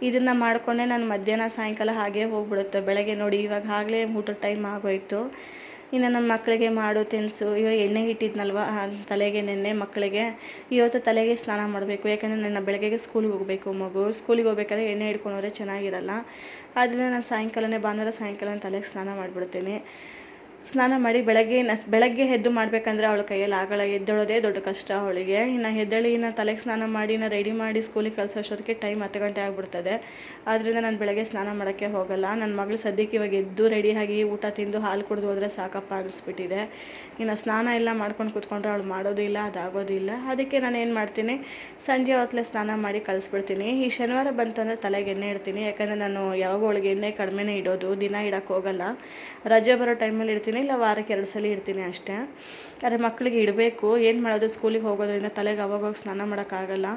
ಇದನ್ನು ಮಾಡಿಕೊಂಡೆ ನಾನು ಮಧ್ಯಾಹ್ನ ಸಾಯಂಕಾಲ ಹಾಗೇ ಹೋಗ್ಬಿಡುತ್ತೆ. ಬೆಳಗ್ಗೆ ನೋಡಿ ಇವಾಗ ಆಗಲೇ ಊಟದ ಟೈಮ್ ಆಗೋಯ್ತು. ಇನ್ನು ನನ್ನ ಮಕ್ಕಳಿಗೆ ಮಾಡು ತಿನಿಸು. ಇವಾಗ ಎಣ್ಣೆ ಇಟ್ಟಿದ್ನಲ್ವ ತಲೆಗೆ, ನೆನ್ನೆ ಮಕ್ಕಳಿಗೆ ಇವತ್ತು ತಲೆಗೆ ಸ್ನಾನ ಮಾಡಬೇಕು. ಯಾಕಂದರೆ ನನ್ನ ಬೆಳಗ್ಗೆಗೆ ಸ್ಕೂಲಿಗೆ ಹೋಗಬೇಕು. ಮಗು ಸ್ಕೂಲಿಗೆ ಹೋಗ್ಬೇಕಾದ್ರೆ ಎಣ್ಣೆ ಹಿಡ್ಕೊಂಡ್ರೆ ಚೆನ್ನಾಗಿರಲ್ಲ. ಆದ್ದರಿಂದ ನಾನು ಭಾನುವಾರ ಸಾಯಂಕಾಲ ತಲೆಗೆ ಸ್ನಾನ ಮಾಡಿಬಿಡ್ತೀನಿ. ಸ್ನಾನ ಮಾಡಿ ಬೆಳಗ್ಗೆ ಎದ್ದು ಮಾಡಬೇಕಂದ್ರೆ ಅವಳ ಕೈಯಲ್ಲಿ ಆಗಲ್ಲ. ಎದ್ದೇಳೋದೇ ದೊಡ್ಡ ಕಷ್ಟ ಅವಳಿಗೆ. ಇನ್ನು ತಲೆಗೆ ಸ್ನಾನ ಮಾಡಿ ರೆಡಿ ಮಾಡಿ ಸ್ಕೂಲಿಗೆ ಕಳಿಸೋಷ್ಟೊತ್ತಿಗೆ ಟೈಮ್ 10 ಗಂಟೆ ಆಗಿಬಿಡ್ತದೆ. ಆದ್ದರಿಂದ ನಾನು ಬೆಳಗ್ಗೆ ಸ್ನಾನ ಮಾಡೋಕ್ಕೆ ಹೋಗಲ್ಲ. ನನ್ನ ಮಗಳು ಸದ್ಯಕ್ಕೆ ಇವಾಗ ಎದ್ದು ರೆಡಿಯಾಗಿ ಊಟ ತಿಂದು ಹಾಲು ಕುಡಿದು ಹೋದರೆ ಸಾಕಪ್ಪ ಅನಿಸ್ಬಿಟ್ಟಿದೆ. ಇನ್ನು ಸ್ನಾನ ಎಲ್ಲ ಮಾಡ್ಕೊಂಡು ಕೂತ್ಕೊಂಡ್ರೆ ಅವಳು ಮಾಡೋದು ಇಲ್ಲ, ಅದಾಗೋದಿಲ್ಲ. ಅದಕ್ಕೆ ನಾನು ಏನು ಮಾಡ್ತೀನಿ, ಸಂಜೆ ಹೊತ್ತಲೇ ಸ್ನಾನ ಮಾಡಿ ಕಳಿಸ್ಬಿಡ್ತೀನಿ. ಈ ಶನಿವಾರ ಬಂತು ಅಂದರೆ ತಲೆಗೆ ಎಣ್ಣೆ ಇಡ್ತೀನಿ. ಯಾಕಂದರೆ ನಾನು ಯಾವಾಗ ಅವಳಿಗೆ ಎಣ್ಣೆ ಕಡಿಮೆನೇ ಇಡೋದು, ದಿನ ಇಡೋಕ್ಕೆ ಹೋಗಲ್ಲ. ರಜೆ ಬರೋ ಟೈಮಲ್ಲಿ ಇಡ್ತೀನಿ, ಇಲ್ಲ ವಾರಕ್ಕೆ 2 ಸಲ ಇಡ್ತೀನಿ ಅಷ್ಟೇ. ಆದರೆ ಮಕ್ಕಳಿಗೆ ಇಡಬೇಕು. ಏನು ಮಾಡೋದು, ಸ್ಕೂಲಿಗೆ ಹೋಗೋದ್ರಿಂದ ತಲೆಗೆ ಅವಾಗೋಗಿ ಸ್ನಾನ ಮಾಡೋಕ್ಕಾಗಲ್ಲ.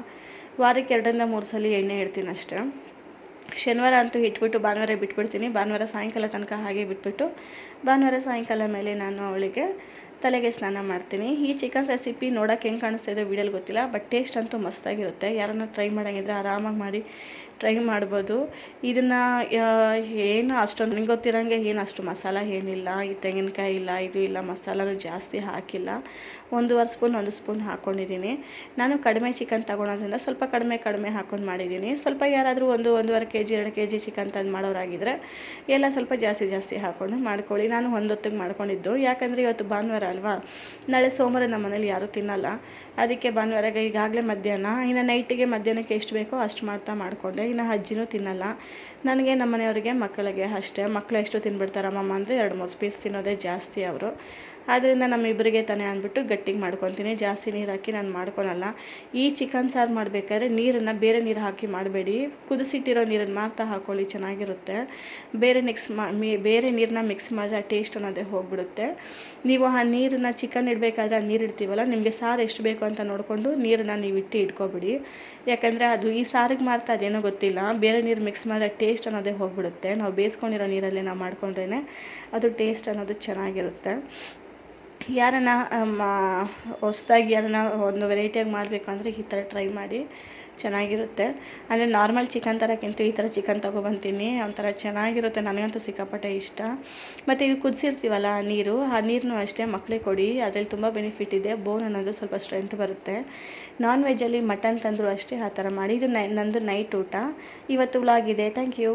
ವಾರಕ್ಕೆ 2ರಿಂದ 3 ಸಲ ಎಣ್ಣೆ ಇಡ್ತೀನಿ ಅಷ್ಟೇ. ಶನಿವಾರ ಅಂತೂ ಇಟ್ಬಿಟ್ಟು ಭಾನುವಾರ ಬಿಟ್ಬಿಡ್ತೀನಿ. ಭಾನುವಾರ ಸಾಯಂಕಾಲ ತನಕ ಹಾಗೆ ಬಿಟ್ಬಿಟ್ಟು ಭಾನುವಾರ ಸಾಯಂಕಾಲ ಮೇಲೆ ನಾನು ಅವಳಿಗೆ ತಲೆಗೆ ಸ್ನಾನ ಮಾಡ್ತೀನಿ. ಈ ಚಿಕನ್ ರೆಸಿಪಿ ನೋಡೋಕೆ ಹೆಂಗೆ ಕಾಣಿಸ್ತಾಯಿದೆ ವೀಡಿಯೋಲಿ ಗೊತ್ತಿಲ್ಲ, ಬಟ್ ಟೇಸ್ಟ್ ಅಂತೂ ಮಸ್ತಾಗಿರುತ್ತೆ. ಯಾರನ್ನ ಟ್ರೈ ಮಾಡೋಂಗಿದ್ರೆ ಆರಾಮಾಗಿ ಮಾಡಿ ಟ್ರೈ ಮಾಡ್ಬೋದು. ಇದನ್ನು ಏನು ಅಷ್ಟೊಂದು ನಿಂಗೆ ಗೊತ್ತಿರೋಂಗೆ ಏನು ಅಷ್ಟು ಮಸಾಲ ಏನಿಲ್ಲ, ಈ ತೆಂಗಿನಕಾಯಿ ಇಲ್ಲ, ಇದು ಇಲ್ಲ, ಮಸಾಲನೂ ಜಾಸ್ತಿ ಹಾಕಿಲ್ಲ. 1 ಸ್ಪೂನ್ ಹಾಕ್ಕೊಂಡಿದ್ದೀನಿ. ನಾನು ಕಡಿಮೆ ಚಿಕನ್ ತೊಗೊಳೋದ್ರಿಂದ ಸ್ವಲ್ಪ ಕಡಿಮೆ ಹಾಕ್ಕೊಂಡು ಮಾಡಿದ್ದೀನಿ. ಸ್ವಲ್ಪ ಯಾರಾದರೂ 1-1.5 kg 2 kg ಚಿಕನ್ ತಂದು ಮಾಡೋರಾಗಿದ್ದರೆ ಎಲ್ಲ ಸ್ವಲ್ಪ ಜಾಸ್ತಿ ಹಾಕ್ಕೊಂಡು ಮಾಡ್ಕೊಳ್ಳಿ. ನಾನು ಹೊತ್ತಿಗೆ ಮಾಡ್ಕೊಂಡಿದ್ದು. ಯಾಕಂದರೆ ಇವತ್ತು ಭಾನುವಾರ ಅಲ್ವಾ, ನಾಳೆ ಸೋಮವಾರ ನಮ್ಮ ಮನೇಲಿ ಯಾರೂ ತಿನ್ನಲ್ಲ. ಅದಕ್ಕೆ ಭಾನುವಾರಗೆ ಈಗಾಗಲೇ ಮಧ್ಯಾಹ್ನ, ಇನ್ನು ನೈಟಿಗೆ ಮಧ್ಯಾಹ್ನಕ್ಕೆ ಎಷ್ಟು ಬೇಕೋ ಅಷ್ಟು ಮಾಡಿಕೊಂಡೆ. ಇನ್ನು ಅಜ್ಜಿನೂ ತಿನ್ನಲ್ಲ. ನನಗೆ ನಮ್ಮ ಮನೆಯವರಿಗೆ ಮಕ್ಕಳಿಗೆ ಅಷ್ಟೇ. ಮಕ್ಕಳು ಎಷ್ಟು ತಿನ್ಬಿಡ್ತಾರಮ್ಮ ಅಂದರೆ 2-3 ಪೀಸ್ ತಿನ್ನೋದೇ ಜಾಸ್ತಿ ಅವರು. ಆದ್ದರಿಂದ ನಮ್ಮಿಬ್ಬರಿಗೆ ತಾನೇ ಅಂದ್ಬಿಟ್ಟು ಗಟ್ಟಿಗೆ ಮಾಡ್ಕೊತೀನಿ. ಜಾಸ್ತಿ ನೀರು ಹಾಕಿ ನಾನು ಮಾಡ್ಕೊಳಲ್ಲ. ಈ ಚಿಕನ್ ಸಾರು ಮಾಡಬೇಕಾದ್ರೆ ನೀರನ್ನು ಬೇರೆ ನೀರು ಹಾಕಿ ಮಾಡಬೇಡಿ, ಕುದಿಸಿಟ್ಟಿರೋ ನೀರನ್ನು ಮಾತ್ರ ಹಾಕ್ಕೊಳ್ಳಿ, ಚೆನ್ನಾಗಿರುತ್ತೆ. ಬೇರೆ ನೀರನ್ನ ಮಿಕ್ಸ್ ಮಾಡಿದ್ರೆ ಆ ಟೇಸ್ಟ್ ಅನ್ನೋದೇ ಹೋಗ್ಬಿಡುತ್ತೆ. ನೀವು ಆ ನೀರನ್ನು ಚಿಕನ್ ಇಡಬೇಕಾದ್ರೆ ಆ ನೀರು ಇಡ್ತೀವಲ್ಲ, ನಿಮಗೆ ಸಾರು ಎಷ್ಟು ಬೇಕು ಅಂತ ನೋಡಿಕೊಂಡು ನೀರನ್ನು ನೀವು ಇಟ್ಕೊಬಿಡಿ. ಯಾಕಂದರೆ ಅದು ಈ ಸಾರಿಗೆ ಮಾತ್ರ ಅದೇನೋ ಗೊತ್ತಿಲ್ಲ, ಬೇರೆ ನೀರು ಮಿಕ್ಸ್ ಮಾಡಿದ್ರೆ ಟೇಸ್ಟ್ ಅನ್ನೋದೇ ಹೋಗ್ಬಿಡುತ್ತೆ. ನಾವು ಬೇಯಿಸ್ಕೊಂಡಿರೋ ನೀರಲ್ಲೇ ನಾವು ಮಾಡ್ಕೊಂಡ್ರೇ ಅದು ಟೇಸ್ಟ್ ಅನ್ನೋದು ಚೆನ್ನಾಗಿರುತ್ತೆ. ಯಾರನ್ನ ಹೊಸ್ದಾಗಿ ಯಾರನ್ನ ಒಂದು ವೆರೈಟಿಯಾಗಿ ಮಾಡಬೇಕು ಅಂದರೆ ಈ ಥರ ಟ್ರೈ ಮಾಡಿ, ಚೆನ್ನಾಗಿರುತ್ತೆ. ಅಂದರೆ ನಾರ್ಮಲ್ ಚಿಕನ್ ಥರಕ್ಕಿಂತ ಈ ಥರ ಚಿಕನ್ ತೊಗೊಬಂತೀನಿ, ಒಂಥರ ಚೆನ್ನಾಗಿರುತ್ತೆ. ನನಗಂತೂ ಸಿಕ್ಕಾಪಟ್ಟೆ ಇಷ್ಟ. ಮತ್ತು ಇದು ಕುದಿಸಿರ್ತೀವಲ್ಲ ಆ ನೀರನ್ನು ಅಷ್ಟೇ ಮಕ್ಕಳಿಗೆ ಕೊಡಿ, ಅದರಲ್ಲಿ ತುಂಬ ಬೆನಿಫಿಟ್ ಇದೆ. ಬೋನ್ ಅನ್ನೋದು ಸ್ವಲ್ಪ ಸ್ಟ್ರೆಂತ್ ಬರುತ್ತೆ. ನಾನ್ ವೆಜ್ಜಲ್ಲಿ ಮಟನ್ ತಂದರೂ ಅಷ್ಟೇ ಆ ಥರ ಮಾಡಿ. ಇದು ನಂದು ನೈಟ್ ಊಟ. ಇವತ್ತು ವ್ಲಾಗ್ ಇದೆ. Thank you.